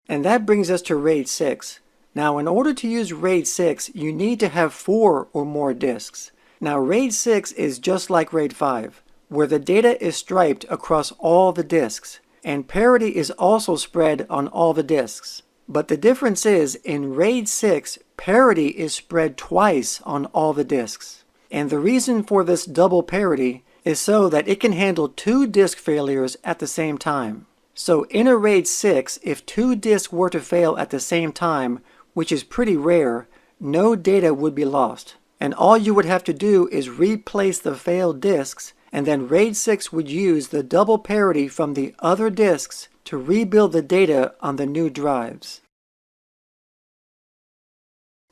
And that brings us to RAID 6. Now, in order to use RAID 6, you need to have 4 or more disks. Now, RAID 6 is just like RAID 5, where the data is striped across all the disks, and parity is also spread on all the disks. But the difference is, in RAID 6, parity is spread twice on all the disks. And the reason for this double parity is so that it can handle 2 disk failures at the same time. So in a RAID 6, if 2 disks were to fail at the same time, which is pretty rare, no data would be lost. And all you would have to do is replace the failed disks, and then RAID 6 would use the double parity from the other disks to rebuild the data on the new drives.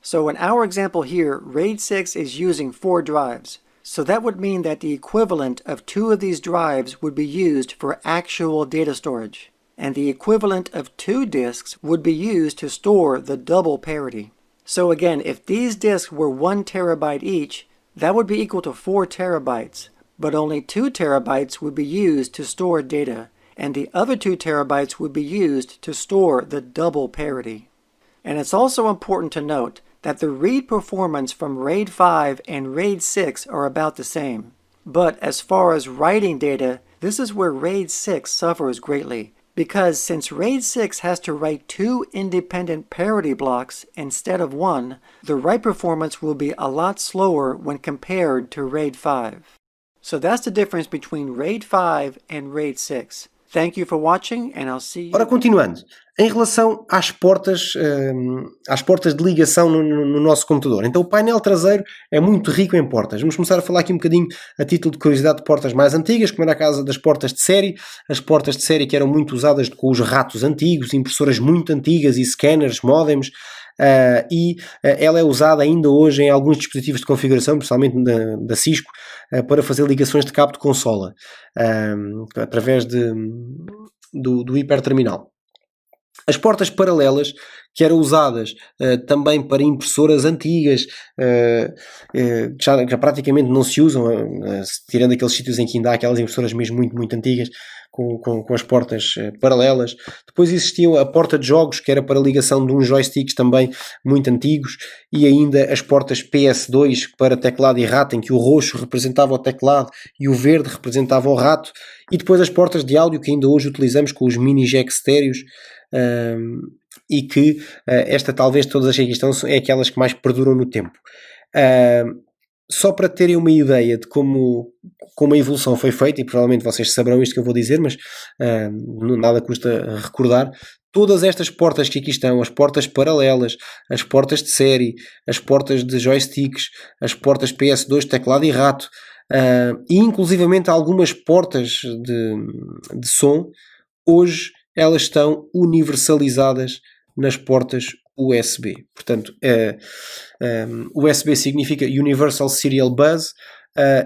So in our example here, RAID 6 is using 4 drives. So that would mean that the equivalent of 2 of these drives would be used for actual data storage, and the equivalent of 2 disks would be used to store the double parity. So again, if these disks were 1 terabyte each, that would be equal to 4 terabytes, but only 2 terabytes would be used to store data, and the other 2 terabytes would be used to store the double parity. And it's also important to note that the read performance from RAID 5 and RAID 6 are about the same. But as far as writing data, this is where RAID 6 suffers greatly, because since RAID 6 has to write 2 independent parity blocks instead of 1, the write performance will be a lot slower when compared to RAID 5. So that's the difference between RAID 5 and RAID 6. Thank you for watching, and I'll see you.
Ora, continuando, em relação às portas de ligação no nosso computador. Então, o painel traseiro é muito rico em portas. Vamos começar a falar aqui um bocadinho a título de curiosidade de portas mais antigas, como era a casa das portas de série. As portas de série que eram muito usadas com os ratos antigos, impressoras muito antigas e scanners, modems. Ela é usada ainda hoje em alguns dispositivos de configuração, principalmente da Cisco, para fazer ligações de cabo de consola através do hiperterminal. As portas paralelas, que eram usadas também para impressoras antigas, já praticamente não se usam, tirando aqueles sítios em que ainda há aquelas impressoras mesmo muito, muito antigas, com as portas paralelas. Depois existia a porta de jogos, que era para ligação de uns joysticks também muito antigos, e ainda as portas PS2 para teclado e rato, em que o roxo representava o teclado e o verde representava o rato, e depois as portas de áudio que ainda hoje utilizamos com os mini jack estéreos, e que esta talvez todas as que aqui estão é aquelas que mais perduram no tempo. Só para terem uma ideia de como a evolução foi feita, e provavelmente vocês saberão isto que eu vou dizer, mas nada custa recordar, todas estas portas que aqui estão, as portas paralelas, as portas de série, as portas de joysticks, as portas PS2 teclado e rato, e inclusivamente algumas portas de som, hoje elas estão universalizadas nas portas USB. Portanto, USB significa Universal Serial Bus,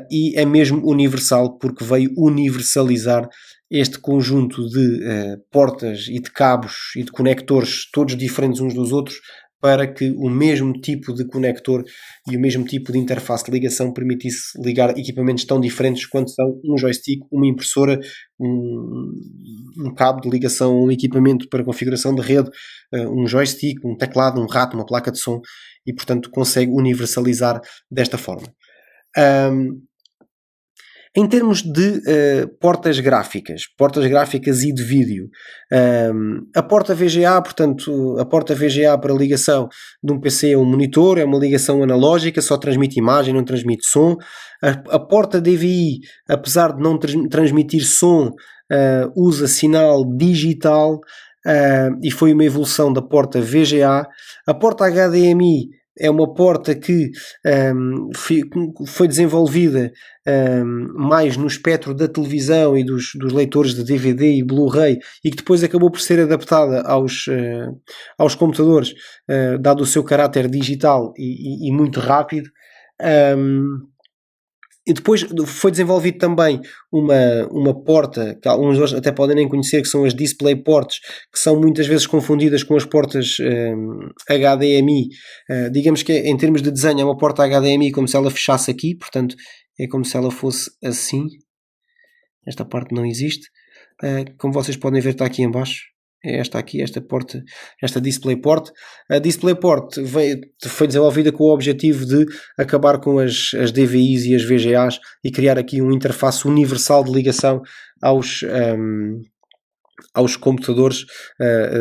e é mesmo universal porque veio universalizar este conjunto de portas e de cabos e de conectores, todos diferentes uns dos outros, para que o mesmo tipo de conector e o mesmo tipo de interface de ligação permitisse ligar equipamentos tão diferentes quanto são um joystick, uma impressora, um cabo de ligação, um equipamento para configuração de rede, um joystick, um teclado, um rato, uma placa de som, e portanto consegue universalizar desta forma. Em termos de portas gráficas e de vídeo, a porta VGA, portanto, a porta VGA para ligação de um PC a um monitor é uma ligação analógica, só transmite imagem, não transmite som. A porta DVI, apesar de não transmitir som, usa sinal digital, e foi uma evolução da porta VGA. A porta HDMI é uma porta que foi desenvolvida mais no espectro da televisão e dos leitores de DVD e Blu-ray, e que depois acabou por ser adaptada aos computadores, dado o seu caráter digital e muito rápido. E depois foi desenvolvido também uma porta que alguns hoje até podem nem conhecer, que são as DisplayPorts, que são muitas vezes confundidas com as portas HDMI. Digamos que em termos de desenho é uma porta HDMI como se ela fechasse aqui, portanto é como se ela fosse assim. Esta parte não existe. Como vocês podem ver, está aqui em baixo. É esta aqui, esta porta, esta DisplayPort. A DisplayPort foi desenvolvida com o objetivo de acabar com as DVIs e as VGAs e criar aqui uma interface universal de ligação aos computadores,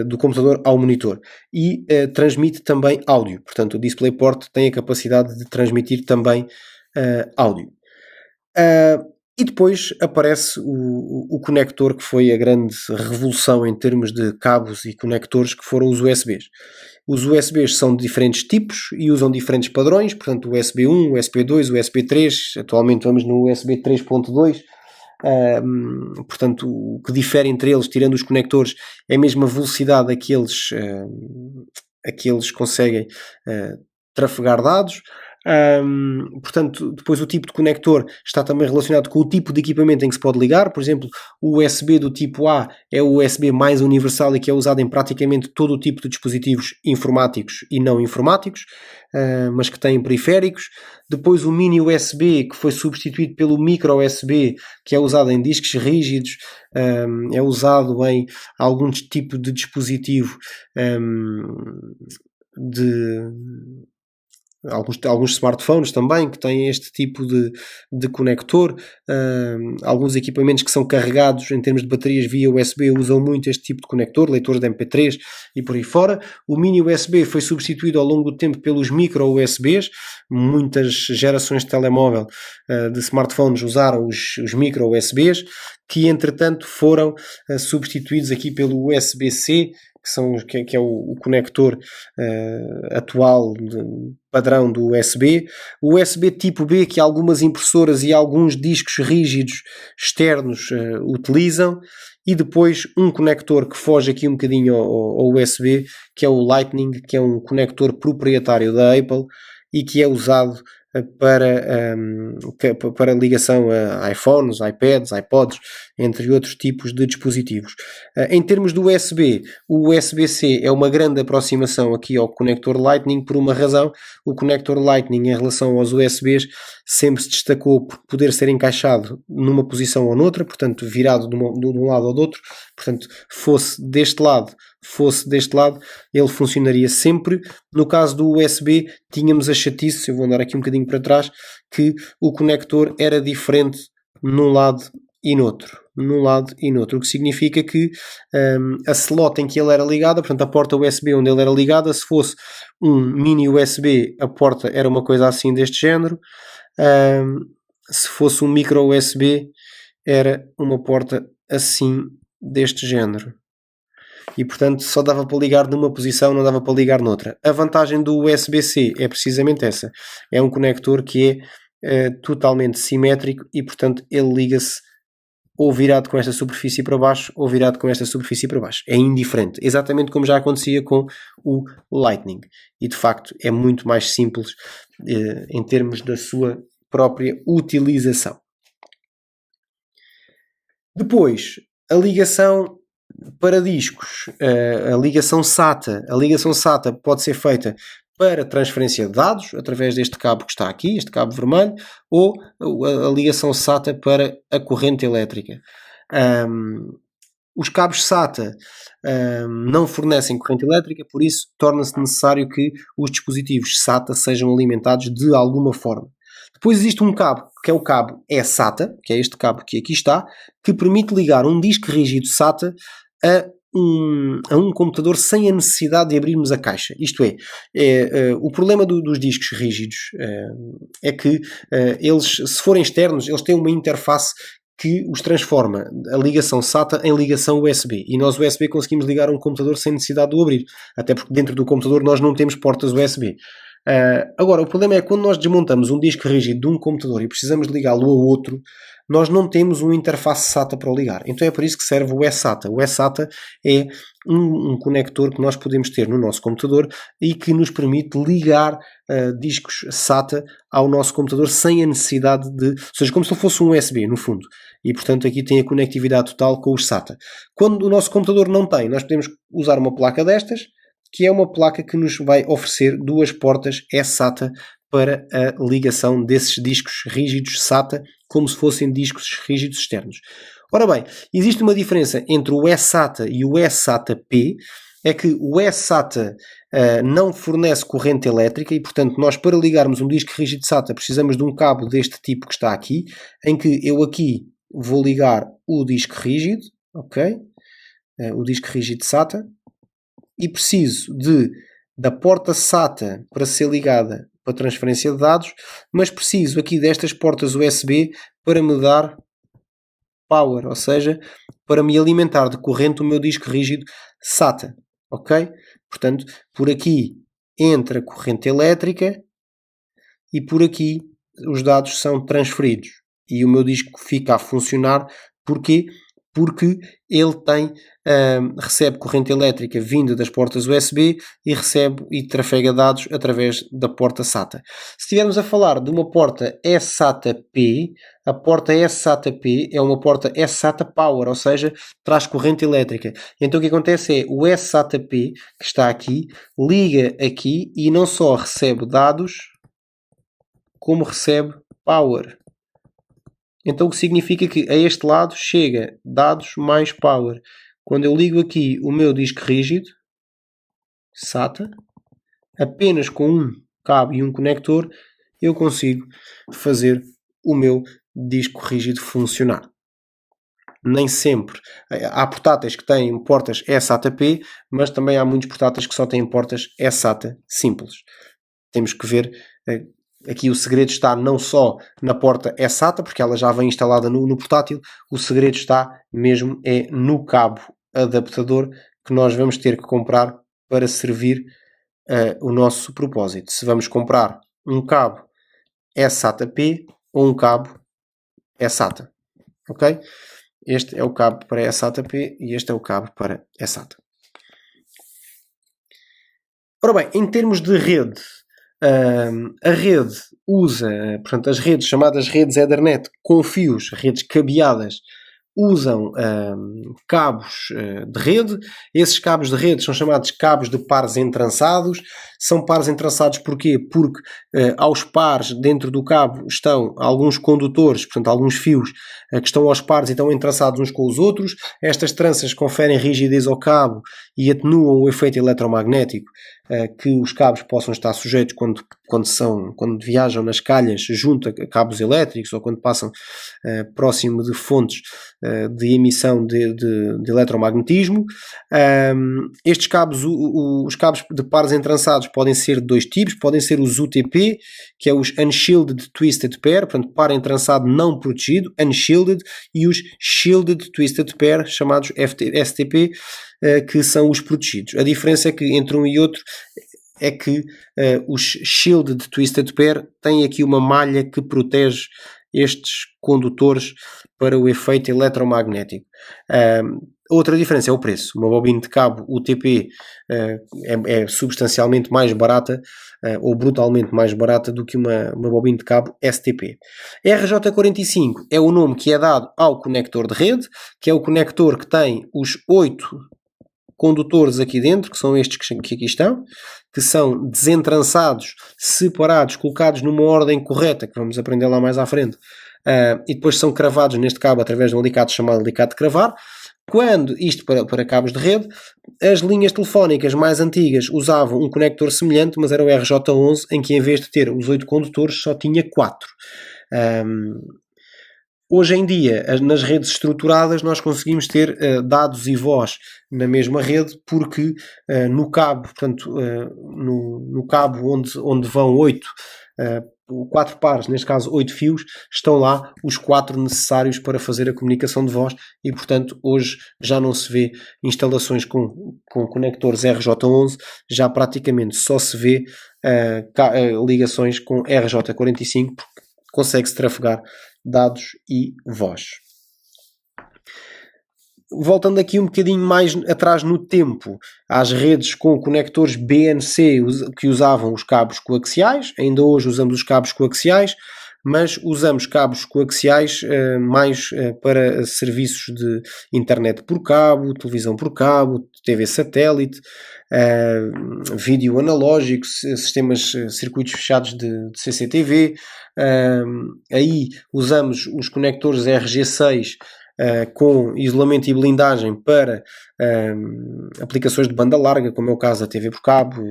do computador ao monitor, e transmite também áudio. Portanto, o DisplayPort tem a capacidade de transmitir também áudio. E depois aparece o conector, que foi a grande revolução em termos de cabos e conectores, que foram os USBs. Os USBs são de diferentes tipos e usam diferentes padrões, portanto o USB 1, USB 2, USB 3, atualmente vamos no USB 3.2, portanto o que difere entre eles, tirando os conectores, é mesmo a velocidade a que eles conseguem trafegar dados. Portanto, depois o tipo de conector está também relacionado com o tipo de equipamento em que se pode ligar. Por exemplo, o USB do tipo A é o USB mais universal e que é usado em praticamente todo o tipo de dispositivos informáticos e não informáticos, mas que têm periféricos. Depois o mini USB, que foi substituído pelo micro USB, que é usado em discos rígidos, é usado em algum tipo de dispositivo alguns smartphones também que têm este tipo de conector, alguns equipamentos que são carregados em termos de baterias via USB usam muito este tipo de conector, leitores de MP3 e por aí fora. O mini USB foi substituído ao longo do tempo pelos micro USBs, muitas gerações de telemóvel, de smartphones usaram os micro USBs, que entretanto foram substituídos aqui pelo USB-C, que é o conector atual padrão do USB, o USB tipo B, que algumas impressoras e alguns discos rígidos externos utilizam, e depois um conector que foge aqui um bocadinho ao USB, que é o Lightning, que é um conector proprietário da Apple e que é usado para ligação a iPhones, iPads, iPods, entre outros tipos de dispositivos. Em termos do USB, o USB-C é uma grande aproximação aqui ao conector Lightning por uma razão. O conector Lightning em relação aos USBs sempre se destacou por poder ser encaixado numa posição ou noutra, portanto virado de um lado ou do outro, portanto fosse deste lado, ele funcionaria sempre. No caso do USB, tínhamos a chatice, eu vou andar aqui um bocadinho para trás, que o conector era diferente num lado e noutro, o que significa que a slot em que ele era ligada, portanto a porta USB onde ele era ligada, se fosse um mini USB, a porta era uma coisa assim deste género, se fosse um micro USB, era uma porta assim deste género. E portanto só dava para ligar numa posição, não dava para ligar noutra. A vantagem do USB-C é precisamente essa. É um conector que é totalmente simétrico e portanto ele liga-se ou virado com esta superfície para baixo ou virado com esta superfície para baixo. É indiferente. Exatamente como já acontecia com o Lightning. E de facto é muito mais simples em termos da sua própria utilização. Depois, a ligação para discos, a ligação SATA. A ligação SATA pode ser feita para transferência de dados, através deste cabo que está aqui, este cabo vermelho, ou a ligação SATA para a corrente elétrica. Os cabos SATA não fornecem corrente elétrica, por isso torna-se necessário que os dispositivos SATA sejam alimentados de alguma forma. Depois existe um cabo, que é o cabo eSATA, que é este cabo que aqui está, que permite ligar um disco rígido SATA a um computador sem a necessidade de abrirmos a caixa. Isto é o problema dos discos rígidos é que eles, se forem externos, eles têm uma interface que os transforma a ligação SATA em ligação USB. E nós USB conseguimos ligar um computador sem necessidade de o abrir. Até porque dentro do computador nós não temos portas USB. Agora, o problema é quando nós desmontamos um disco rígido de um computador e precisamos de ligá-lo a outro, nós não temos uma interface SATA para o ligar. Então é por isso que serve o eSATA. O eSATA é um conector que nós podemos ter no nosso computador e que nos permite ligar discos SATA ao nosso computador sem a necessidade de... Ou seja, como se não fosse um USB, no fundo. E, portanto, aqui tem a conectividade total com os SATA. Quando o nosso computador não tem, nós podemos usar uma placa destas, que é uma placa que nos vai oferecer duas portas eSATA para a ligação desses discos rígidos SATA, como se fossem discos rígidos externos. Ora bem, existe uma diferença entre o eSATA e o eSATA-P, é que o eSATA não fornece corrente elétrica e, portanto, nós para ligarmos um disco rígido SATA precisamos de um cabo deste tipo que está aqui, em que eu aqui vou ligar o disco rígido, ok? O disco rígido SATA, e preciso da porta SATA para ser ligada para transferência de dados, mas preciso aqui destas portas USB para me dar power, ou seja, para me alimentar de corrente o meu disco rígido SATA, ok? Portanto, por aqui entra corrente elétrica e por aqui os dados são transferidos e o meu disco fica a funcionar. Porquê? Porque ele recebe corrente elétrica vinda das portas USB e recebe e trafega dados através da porta SATA. Se estivermos a falar de uma porta eSATA-P, a porta eSATA-P é uma porta eSATA Power, ou seja, traz corrente elétrica. Então o que acontece é o eSATA-P, que está aqui, liga aqui e não só recebe dados, como recebe power. Então o que significa que a este lado chega dados mais power. Quando eu ligo aqui o meu disco rígido, SATA, apenas com um cabo e um conector, eu consigo fazer o meu disco rígido funcionar. Nem sempre. Há portáteis que têm portas eSATA-P, mas também há muitos portáteis que só têm portas eSATA simples. Temos que ver, aqui o segredo está não só na porta eSATA, porque ela já vem instalada no portátil, o segredo está mesmo no cabo adaptador que nós vamos ter que comprar para servir o nosso propósito. Se vamos comprar um cabo eSATA-P ou um cabo eSATA. Ok? Este é o cabo para eSATA-P e este é o cabo para eSATA. Ora bem, em termos de rede, a rede usa, portanto, as redes chamadas redes Ethernet com fios, redes cabeadas, usam cabos de rede. Esses cabos de rede são chamados cabos de pares entrançados. São pares entrançados porquê? Porque aos pares dentro do cabo estão alguns condutores, portanto alguns fios que estão aos pares e estão entrançados uns com os outros. Estas tranças conferem rigidez ao cabo e atenuam o efeito eletromagnético que os cabos possam estar sujeitos quando viajam nas calhas junto a cabos elétricos ou quando passam próximo de fontes de emissão de eletromagnetismo. Estes cabos, os cabos de pares entrançados podem ser de dois tipos, podem ser os UTP, que é os Unshielded Twisted Pair, portanto par entrançado não protegido, Unshielded, e os Shielded Twisted Pair, chamados STP, que são os protegidos. A diferença é que entre um e outro é que os Shielded Twisted Pair têm aqui uma malha que protege estes condutores para o efeito eletromagnético. Outra diferença é o preço. Uma bobina de cabo UTP é substancialmente mais barata ou brutalmente mais barata do que uma bobina de cabo STP. RJ45 é o nome que é dado ao conector de rede, que é o conector que tem os 8 condutores aqui dentro, que são estes que aqui estão, que são desentrançados, separados, colocados numa ordem correta, que vamos aprender lá mais à frente, e depois são cravados neste cabo através de um alicate chamado alicate de cravar. Quando, isto para cabos de rede, as linhas telefónicas mais antigas usavam um conector semelhante, mas era o RJ11, em que em vez de ter os 8 condutores, só tinha 4. Hoje em dia, nas redes estruturadas, nós conseguimos ter dados e voz na mesma rede, porque no cabo, portanto, no cabo onde vão 4 pares, neste caso 8 fios, estão lá os 4 necessários para fazer a comunicação de voz e, portanto, hoje já não se vê instalações com conectores RJ11, já praticamente só se vê ligações com RJ45, porque consegue-se trafegar dados e voz. Voltando aqui um bocadinho mais atrás no tempo, às redes com conectores BNC que usavam os cabos coaxiais, ainda hoje usamos os cabos coaxiais, mas usamos cabos coaxiais mais para serviços de internet por cabo, televisão por cabo, TV satélite, vídeo analógico, sistemas, circuitos fechados de CCTV. Aí usamos os conectores RG6 com isolamento e blindagem para aplicações de banda larga, como é o caso da TV por cabo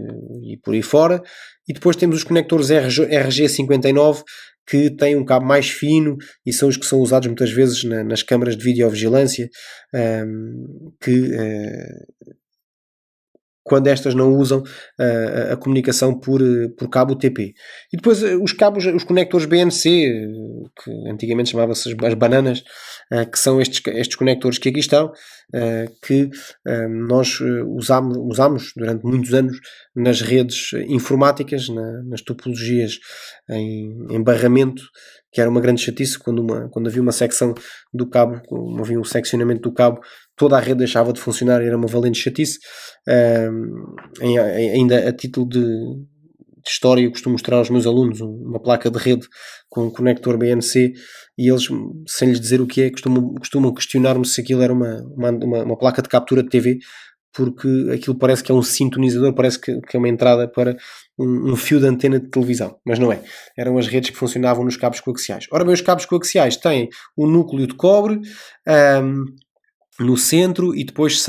e por aí fora. E depois temos os conectores RG59, que têm um cabo mais fino e são os que são usados muitas vezes nas câmaras de videovigilância, que quando estas não usam a comunicação por cabo UTP. E depois os conectores BNC, que antigamente chamava-se as bananas, que são estes conectores que aqui estão, que nós usámos durante muitos anos nas redes informáticas, nas topologias em barramento, que era uma grande chatice quando havia uma secção do cabo, havia um seccionamento do cabo, toda a rede deixava de funcionar, era uma valente chatice. Ainda a título de história, eu costumo mostrar aos meus alunos uma placa de rede com um conector BNC e eles, sem lhes dizer o que é, costumam questionar-me se aquilo era uma placa de captura de TV, porque aquilo parece que é um sintonizador, parece que é uma entrada para um fio de antena de televisão, mas não é. Eram as redes que funcionavam nos cabos coaxiais. Ora bem, os cabos coaxiais têm um núcleo de cobre, no centro e depois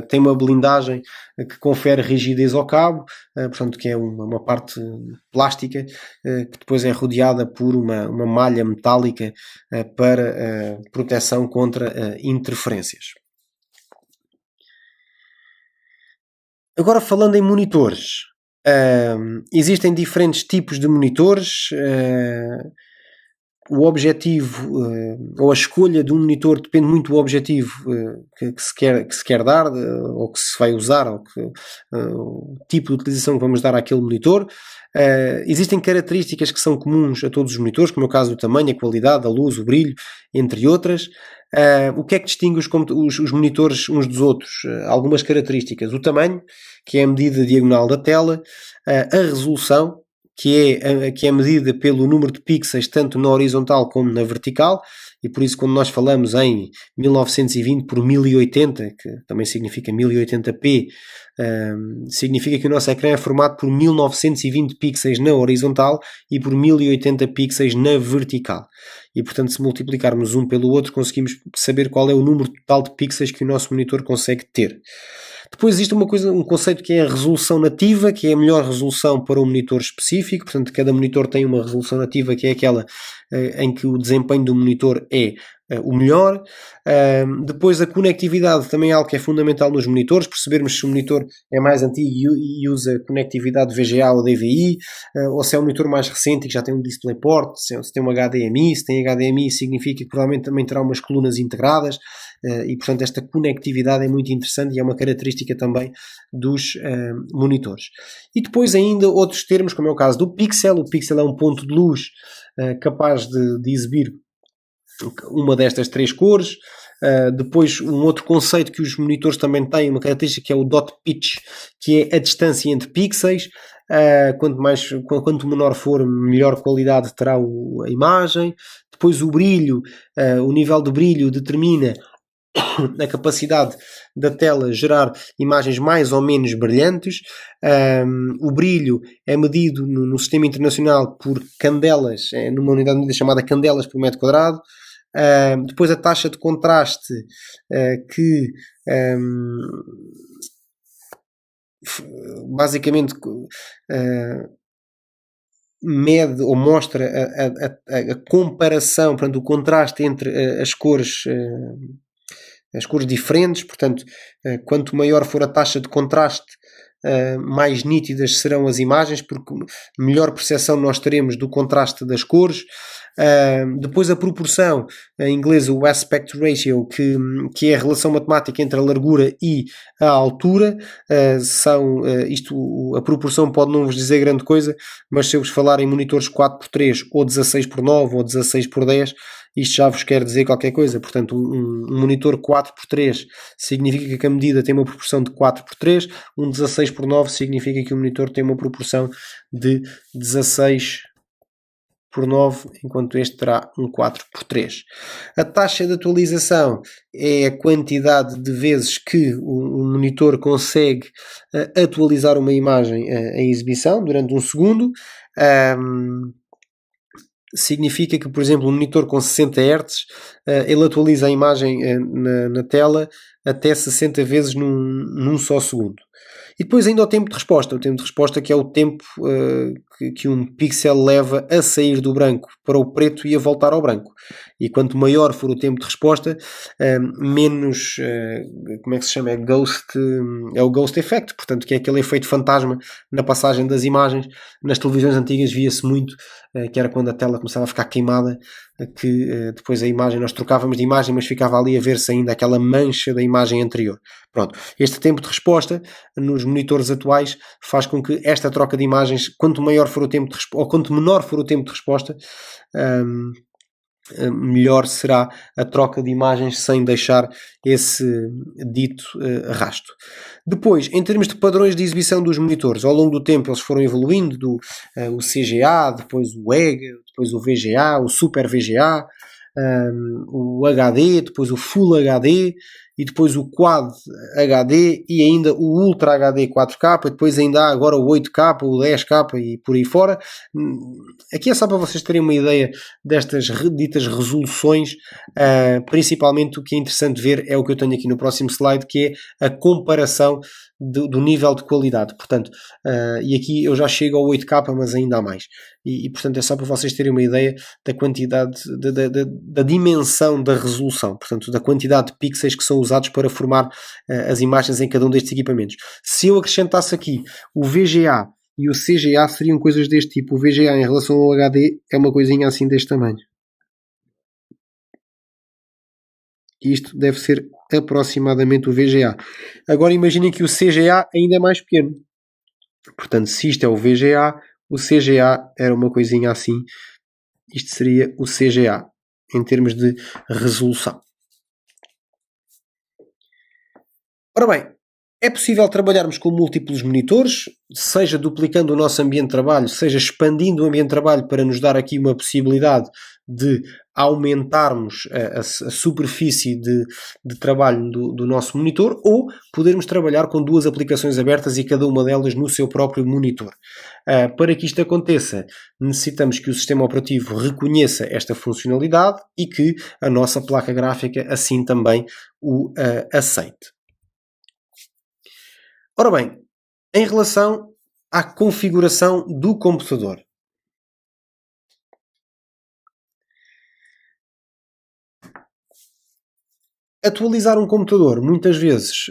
tem uma blindagem que confere rigidez ao cabo, portanto que é uma parte plástica que depois é rodeada por uma malha metálica para proteção contra interferências. Agora falando em monitores, existem diferentes tipos de monitores. O objetivo ou a escolha de um monitor depende muito do objetivo que se quer dar ou que se vai usar, ou o tipo de utilização que vamos dar àquele monitor. Existem características que são comuns a todos os monitores, como é o caso do tamanho, a qualidade, a luz, o brilho, entre outras. O que é que distingue os monitores uns dos outros? Algumas características. O tamanho, que é a medida diagonal da tela, a resolução, que é medida pelo número de pixels tanto na horizontal como na vertical, e por isso quando nós falamos em 1920 por 1080, que também significa 1080p, significa que o nosso ecrã é formado por 1920 pixels na horizontal e por 1080 pixels na vertical. E portanto, se multiplicarmos um pelo outro, conseguimos saber qual é o número total de pixels que o nosso monitor consegue ter. Depois existe um conceito que é a resolução nativa, que é a melhor resolução para um monitor específico. Portanto, cada monitor tem uma resolução nativa, que é aquela em que o desempenho do monitor é o melhor. Depois a conectividade também é algo que é fundamental nos monitores, percebermos se o monitor é mais antigo e usa conectividade VGA ou DVI, ou se é um monitor mais recente e que já tem um DisplayPort, se tem um HDMI. Se tem HDMI significa que provavelmente também terá umas colunas integradas, e portanto esta conectividade é muito interessante e é uma característica também dos monitores. E depois ainda outros termos, como é o caso do pixel. O pixel é um ponto de luz capaz de exibir uma destas três cores. Depois um outro conceito que os monitores também têm, uma característica, que é o dot pitch, que é a distância entre pixels. Quanto menor for, melhor qualidade terá a imagem. Depois o brilho, o nível de brilho determina a capacidade da tela gerar imagens mais ou menos brilhantes. O brilho é medido no sistema internacional por candelas, numa unidade de medida chamada candelas por metro quadrado. Depois a taxa de contraste, que basicamente mede ou mostra a comparação, portanto, o contraste entre as cores diferentes. Portanto, quanto maior for a taxa de contraste, mais nítidas serão as imagens, porque melhor percepção nós teremos do contraste das cores. Depois a proporção, em inglês o aspect ratio, que é a relação matemática entre a largura e a altura. A proporção pode não vos dizer grande coisa, mas se eu vos falar em monitores 4x3 ou 16x9 ou 16x10, isto já vos quer dizer qualquer coisa. Portanto, um monitor 4x3 significa que a medida tem uma proporção de 4x3, um 16x9 significa que o monitor tem uma proporção de 16x9, enquanto este terá um 4x3. A taxa de atualização é a quantidade de vezes que o monitor consegue atualizar uma imagem em exibição durante um segundo. Significa que, por exemplo, um monitor com 60 Hz, ele atualiza a imagem na tela até 60 vezes num só segundo. E depois ainda o tempo de resposta. O tempo de resposta, que é o tempo que um pixel leva a sair do branco para o preto e a voltar ao branco. E quanto maior for o tempo de resposta, menos, como é que se chama? É o Ghost Effect, portanto, que é aquele efeito fantasma na passagem das imagens. Nas televisões antigas via-se muito, que era quando a tela começava a ficar queimada, que depois a imagem, nós trocávamos de imagem, mas ficava ali a ver-se ainda aquela mancha da imagem anterior. Pronto, este tempo de resposta nos monitores atuais faz com que esta troca de imagens, quanto maior for o tempo de resposta, ou quanto menor for o tempo de resposta, melhor será a troca de imagens sem deixar esse dito rasto. Depois, em termos de padrões de exibição dos monitores, ao longo do tempo eles foram evoluindo, o CGA, depois o EGA, depois o VGA, o Super VGA, o HD, depois o Full HD, e depois o Quad HD e ainda o Ultra HD 4K, e depois ainda há agora o 8K, o 10K e por aí fora. Aqui é só para vocês terem uma ideia destas ditas resoluções. Principalmente o que é interessante ver é o que eu tenho aqui no próximo slide, que é a comparação do nível de qualidade. Portanto, e aqui eu já chego ao 8K, mas ainda há mais. E portanto é só para vocês terem uma ideia da quantidade, da dimensão da resolução, portanto da quantidade de pixels que são usados para formar as imagens em cada um destes equipamentos. Se eu acrescentasse aqui o VGA e o CGA, seriam coisas deste tipo. O VGA em relação ao HD é uma coisinha assim deste tamanho. Isto deve ser aproximadamente o VGA. Agora imaginem que o CGA ainda é mais pequeno. Portanto, se isto é o VGA, o CGA era uma coisinha assim. Isto seria o CGA, em termos de resolução. Ora bem, é possível trabalharmos com múltiplos monitores, seja duplicando o nosso ambiente de trabalho, seja expandindo o ambiente de trabalho para nos dar aqui uma possibilidade de aumentarmos a superfície de trabalho do nosso monitor, ou podermos trabalhar com duas aplicações abertas e cada uma delas no seu próprio monitor. Para que isto aconteça, necessitamos que o sistema operativo reconheça esta funcionalidade e que a nossa placa gráfica assim também o aceite. Ora bem, em relação à configuração do computador. Atualizar um computador muitas vezes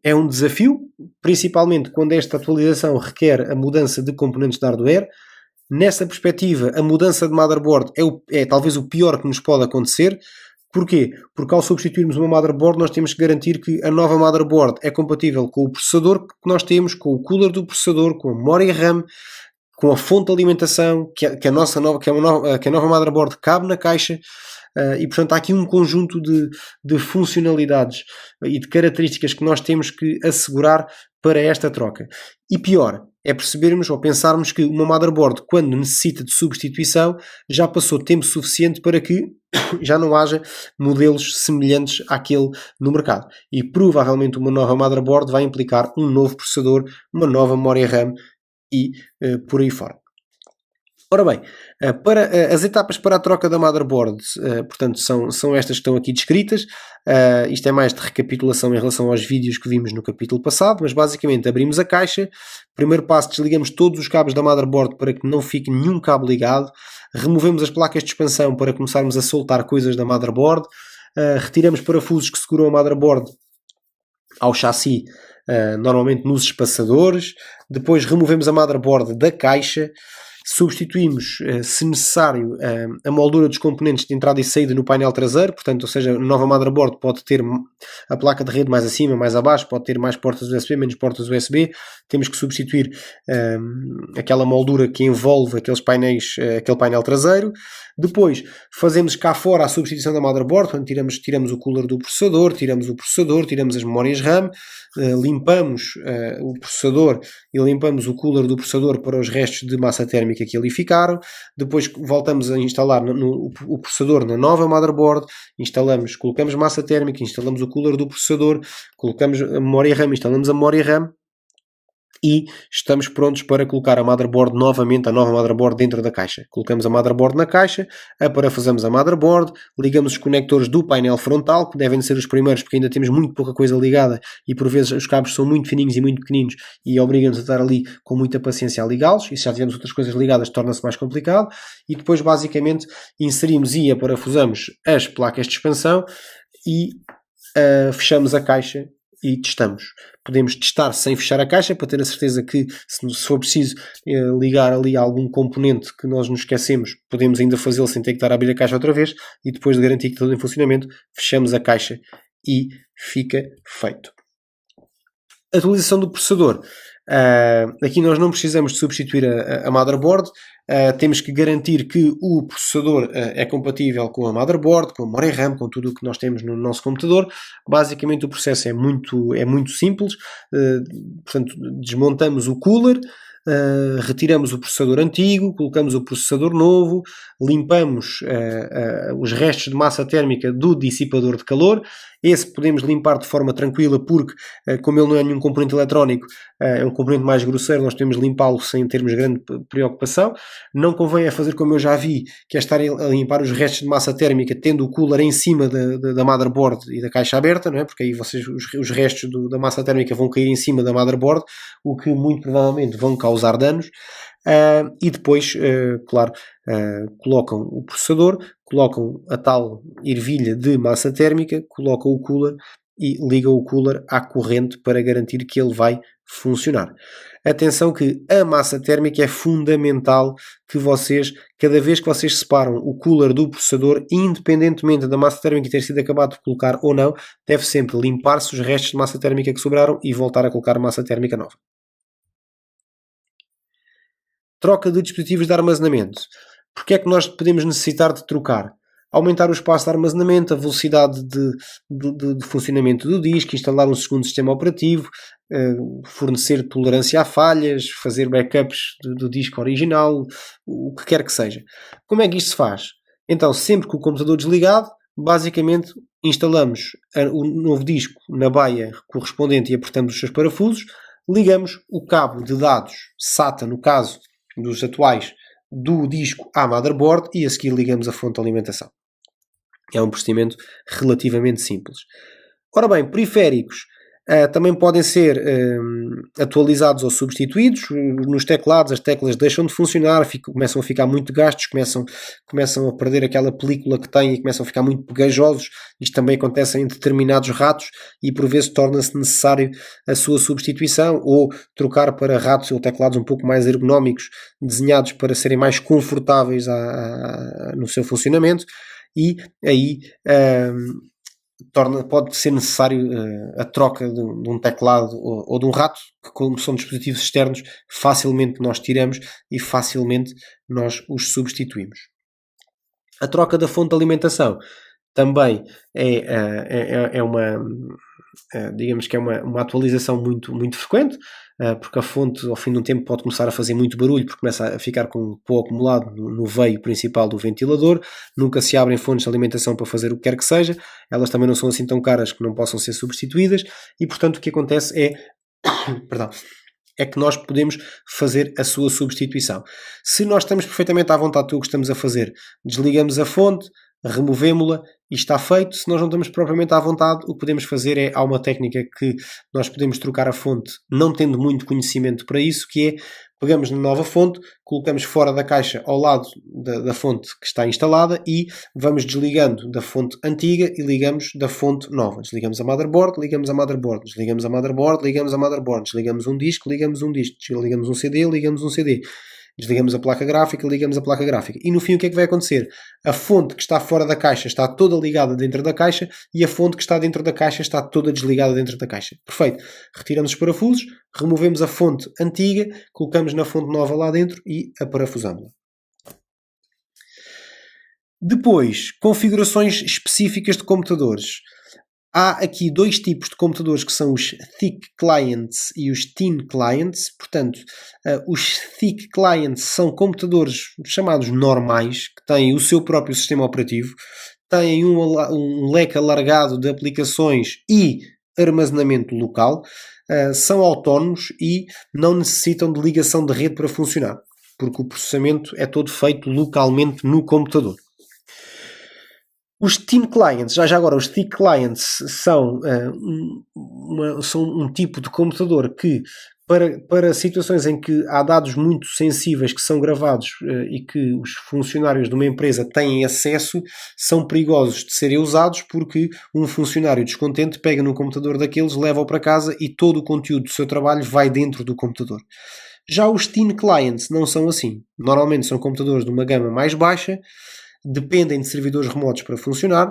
é um desafio, principalmente quando esta atualização requer a mudança de componentes de hardware. Nessa perspectiva, a mudança de motherboard é talvez o pior que nos pode acontecer. Porquê? Porque ao substituirmos uma motherboard, nós temos que garantir que a nova motherboard é compatível com o processador que nós temos, com o cooler do processador, com a memória RAM, com a fonte de alimentação, que a nova motherboard cabe na caixa. E portanto há aqui um conjunto de funcionalidades e de características que nós temos que assegurar para esta troca. E pior, é percebermos ou pensarmos que uma motherboard, quando necessita de substituição, já passou tempo suficiente para que já não haja modelos semelhantes àquele no mercado. E provavelmente uma nova motherboard vai implicar um novo processador, uma nova memória RAM e por aí fora. Ora bem, as etapas para a troca da motherboard, portanto, são estas que estão aqui descritas. Isto é mais de recapitulação em relação aos vídeos que vimos no capítulo passado, mas basicamente abrimos a caixa. Primeiro passo, desligamos todos os cabos da motherboard para que não fique nenhum cabo ligado. Removemos as placas de expansão para começarmos a soltar coisas da motherboard. Retiramos parafusos que seguram a motherboard ao chassi, normalmente nos espaçadores. Depois removemos a motherboard da caixa. Substituímos, se necessário, a moldura dos componentes de entrada e saída no painel traseiro, portanto, ou seja, a nova motherboard pode ter a placa de rede mais acima, mais abaixo, pode ter mais portas USB, menos portas USB. Temos que substituir aquela moldura que envolve aquele painel traseiro. Depois fazemos cá fora a substituição da motherboard, portanto, tiramos o cooler do processador, tiramos o processador, tiramos as memórias RAM, limpamos o processador e limpamos o cooler do processador para os restos de massa térmica que ali ficaram. Depois voltamos a instalar o processador na nova motherboard, colocamos massa térmica, instalamos o cooler do processador, colocamos a memória RAM, instalamos a memória RAM e estamos prontos para colocar a motherboard novamente, a nova motherboard dentro da caixa. Colocamos a motherboard na caixa, aparafusamos a motherboard, ligamos os conectores do painel frontal, que devem ser os primeiros porque ainda temos muito pouca coisa ligada e por vezes os cabos são muito fininhos e muito pequeninos e obrigam-nos a estar ali com muita paciência a ligá-los, e se já tivermos outras coisas ligadas torna-se mais complicado. E depois basicamente inserimos e aparafusamos as placas de expansão e fechamos a caixa e testamos. Podemos testar sem fechar a caixa para ter a certeza que, se for preciso ligar ali algum componente que nós nos esquecemos, podemos ainda fazê-lo sem ter que estar a abrir a caixa outra vez, e depois de garantir que tudo em funcionamento, fechamos a caixa e fica feito. Atualização do processador. Aqui nós não precisamos de substituir a motherboard. Temos que garantir que o processador é compatível com a motherboard, com a memória RAM, com tudo o que nós temos no nosso computador. Basicamente o processo é muito simples. Portanto, desmontamos o cooler, retiramos o processador antigo, colocamos o processador novo, limpamos os restos de massa térmica do dissipador de calor Esse podemos limpar de forma tranquila porque, como ele não é nenhum componente eletrónico, é um componente mais grosseiro, nós podemos limpá-lo sem termos grande preocupação. Não convém fazer como eu já vi, que é estar a limpar os restos de massa térmica tendo o cooler em cima da motherboard e da caixa aberta, não é? Porque aí os restos da massa térmica vão cair em cima da motherboard, o que muito provavelmente vão causar danos. E depois, claro, colocam o processador, colocam a tal ervilha de massa térmica, colocam o cooler e ligam o cooler à corrente para garantir que ele vai funcionar. Atenção que a massa térmica é fundamental que vocês, cada vez que vocês separam o cooler do processador, independentemente da massa térmica ter sido acabado de colocar ou não, deve sempre limpar-se os restos de massa térmica que sobraram e voltar a colocar massa térmica nova. Troca de dispositivos de armazenamento. Porque é que nós podemos necessitar de trocar? Aumentar o espaço de armazenamento, a velocidade de funcionamento do disco, instalar um segundo sistema operativo, fornecer tolerância a falhas, fazer backups do disco original, o que quer que seja. Como é que isto se faz? Então, sempre que o computador desligado, basicamente instalamos o novo disco na baia correspondente e apertamos os seus parafusos, ligamos o cabo de dados SATA, no caso dos atuais, do disco à motherboard e a seguir ligamos a fonte de alimentação. É um procedimento relativamente simples. Ora bem, periféricos também podem ser atualizados ou substituídos. Nos teclados as teclas deixam de funcionar, começam a ficar muito gastos, começam a perder aquela película que têm e começam a ficar muito pegajosos. Isto também acontece em determinados ratos e por vezes torna-se necessário a sua substituição ou trocar para ratos ou teclados um pouco mais ergonómicos, desenhados para serem mais confortáveis no seu funcionamento. E aí pode ser necessário a troca de um teclado ou de um rato, que como são dispositivos externos, facilmente nós tiramos e facilmente nós os substituímos. A troca da fonte de alimentação também é uma, digamos que é uma atualização muito, muito frequente, porque a fonte ao fim de um tempo pode começar a fazer muito barulho, porque começa a ficar com pó acumulado no veio principal do ventilador. Nunca se abrem fontes de alimentação para fazer o que quer que seja, elas também não são assim tão caras que não possam ser substituídas e portanto o que acontece é que nós podemos fazer a sua substituição. Se nós estamos perfeitamente à vontade do que estamos a fazer, desligamos a fonte, removemos-la e está feito. Se nós não estamos propriamente à vontade, o que podemos fazer há uma técnica que nós podemos trocar a fonte, não tendo muito conhecimento para isso, que é, pegamos na nova fonte, colocamos fora da caixa ao lado da fonte que está instalada e vamos desligando da fonte antiga e ligamos da fonte nova. Desligamos a motherboard, ligamos a motherboard, desligamos a motherboard, ligamos a motherboard, desligamos um disco, ligamos um disco, ligamos um CD, ligamos um CD. Desligamos a placa gráfica, ligamos a placa gráfica. E no fim o que é que vai acontecer? A fonte que está fora da caixa está toda ligada dentro da caixa e a fonte que está dentro da caixa está toda desligada dentro da caixa. Perfeito. Retiramos os parafusos, removemos a fonte antiga, colocamos na fonte nova lá dentro e aparafusamos-la. Depois, configurações específicas de computadores. Há aqui dois tipos de computadores que são os Thick Clients e os Thin Clients. Portanto, os Thick Clients são computadores chamados normais, que têm o seu próprio sistema operativo, têm um leque alargado de aplicações e armazenamento local, são autónomos e não necessitam de ligação de rede para funcionar, porque o processamento é todo feito localmente no computador. Os Thin Clients, já agora, os Thick Clients são um tipo de computador que, para situações em que há dados muito sensíveis que são gravados e que os funcionários de uma empresa têm acesso, são perigosos de serem usados porque um funcionário descontente pega no computador daqueles, leva-o para casa e todo o conteúdo do seu trabalho vai dentro do computador. Já os Thin Clients não são assim. Normalmente são computadores de uma gama mais baixa, dependem de servidores remotos para funcionar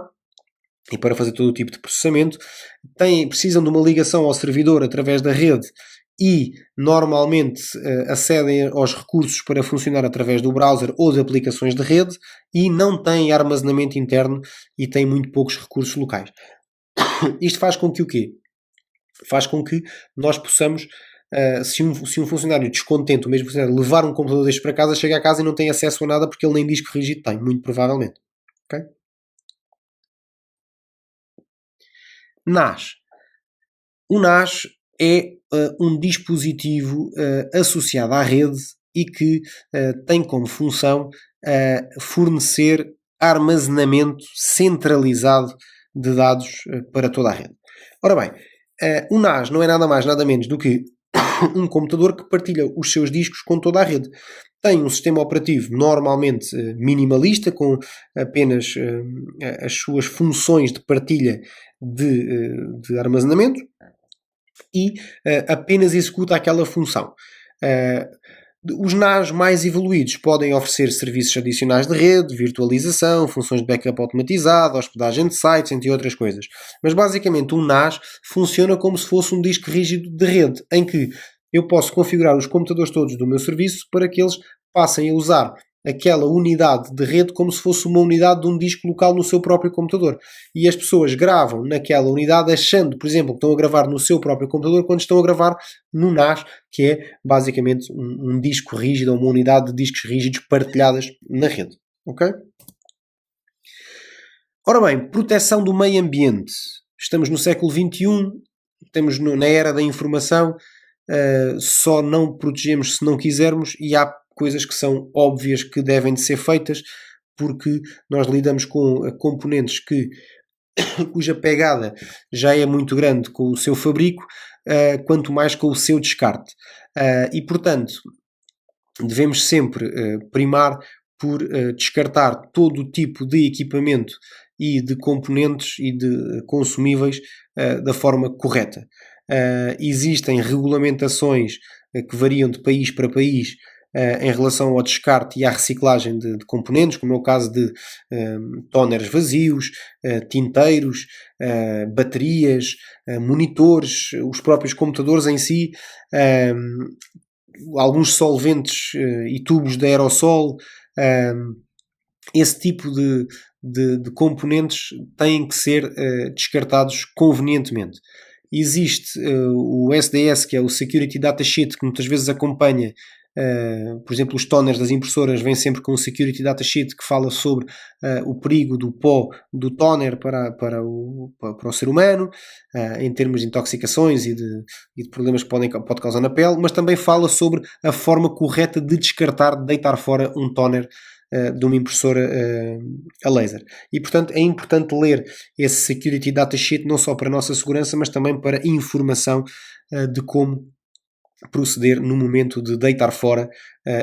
e para fazer todo o tipo de processamento, precisam de uma ligação ao servidor através da rede e normalmente acedem aos recursos para funcionar através do browser ou de aplicações de rede e não têm armazenamento interno e têm muito poucos recursos locais. Isto faz com que o quê? Faz com que nós possamos, se um funcionário descontente, o mesmo funcionário, levar um computador destes para casa, chega a casa e não tem acesso a nada porque ele nem disco rígido tem, muito provavelmente. Okay? NAS. O NAS é um dispositivo associado à rede e que tem como função fornecer armazenamento centralizado de dados para toda a rede. Ora bem, o NAS não é nada mais, nada menos do que um computador que partilha os seus discos com toda a rede. Tem um sistema operativo normalmente minimalista, com apenas as suas funções de partilha de armazenamento e apenas executa aquela função. Os NAS mais evoluídos podem oferecer serviços adicionais de rede, virtualização, funções de backup automatizado, hospedagem de sites, entre outras coisas. Mas basicamente um NAS funciona como se fosse um disco rígido de rede, em que eu posso configurar os computadores todos do meu serviço para que eles passem a usar aquela unidade de rede como se fosse uma unidade de um disco local no seu próprio computador. E as pessoas gravam naquela unidade achando, por exemplo, que estão a gravar no seu próprio computador quando estão a gravar no NAS, que é basicamente um disco rígido, ou uma unidade de discos rígidos partilhadas na rede. Ok? Ora bem, proteção do meio ambiente. Estamos no século XXI, estamos na era da informação, só não protegemos se não quisermos, e há coisas que são óbvias que devem de ser feitas, porque nós lidamos com componentes cuja pegada já é muito grande com o seu fabrico, quanto mais com o seu descarte. E, portanto, devemos sempre primar por descartar todo o tipo de equipamento e de componentes e de consumíveis da forma correta. Existem regulamentações que variam de país para país em relação ao descarte e à reciclagem de componentes, como é o caso de toners vazios, tinteiros, baterias, monitores, os próprios computadores em si, alguns solventes e tubos de aerossol. Esse tipo de componentes têm que ser descartados convenientemente. Existe o SDS, que é o Security Data Sheet, que muitas vezes acompanha, por exemplo, os toners das impressoras vêm sempre com um Security Data Sheet que fala sobre o perigo do pó do toner para o ser humano, em termos de intoxicações e de problemas que pode causar na pele, mas também fala sobre a forma correta de descartar, de deitar fora um toner de uma impressora a laser. E, portanto, é importante ler esse Security Data Sheet não só para a nossa segurança, mas também para informação de como proceder no momento de deitar fora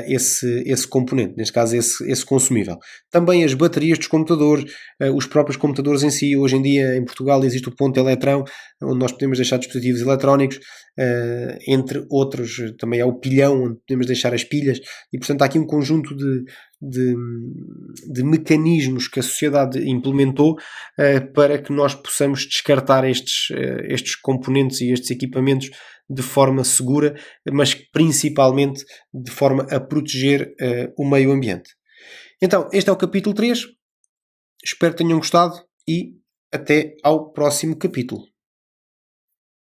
esse componente, neste caso esse consumível. Também as baterias dos computadores, os próprios computadores em si. Hoje em dia em Portugal existe o ponto de eletrão, onde nós podemos deixar dispositivos eletrónicos, entre outros também há o pilhão, onde podemos deixar as pilhas, e portanto há aqui um conjunto de mecanismos que a sociedade implementou para que nós possamos descartar estes componentes e estes equipamentos de forma segura, mas principalmente de forma a proteger o meio ambiente. Então, este é o capítulo 3. Espero que tenham gostado e até ao próximo capítulo.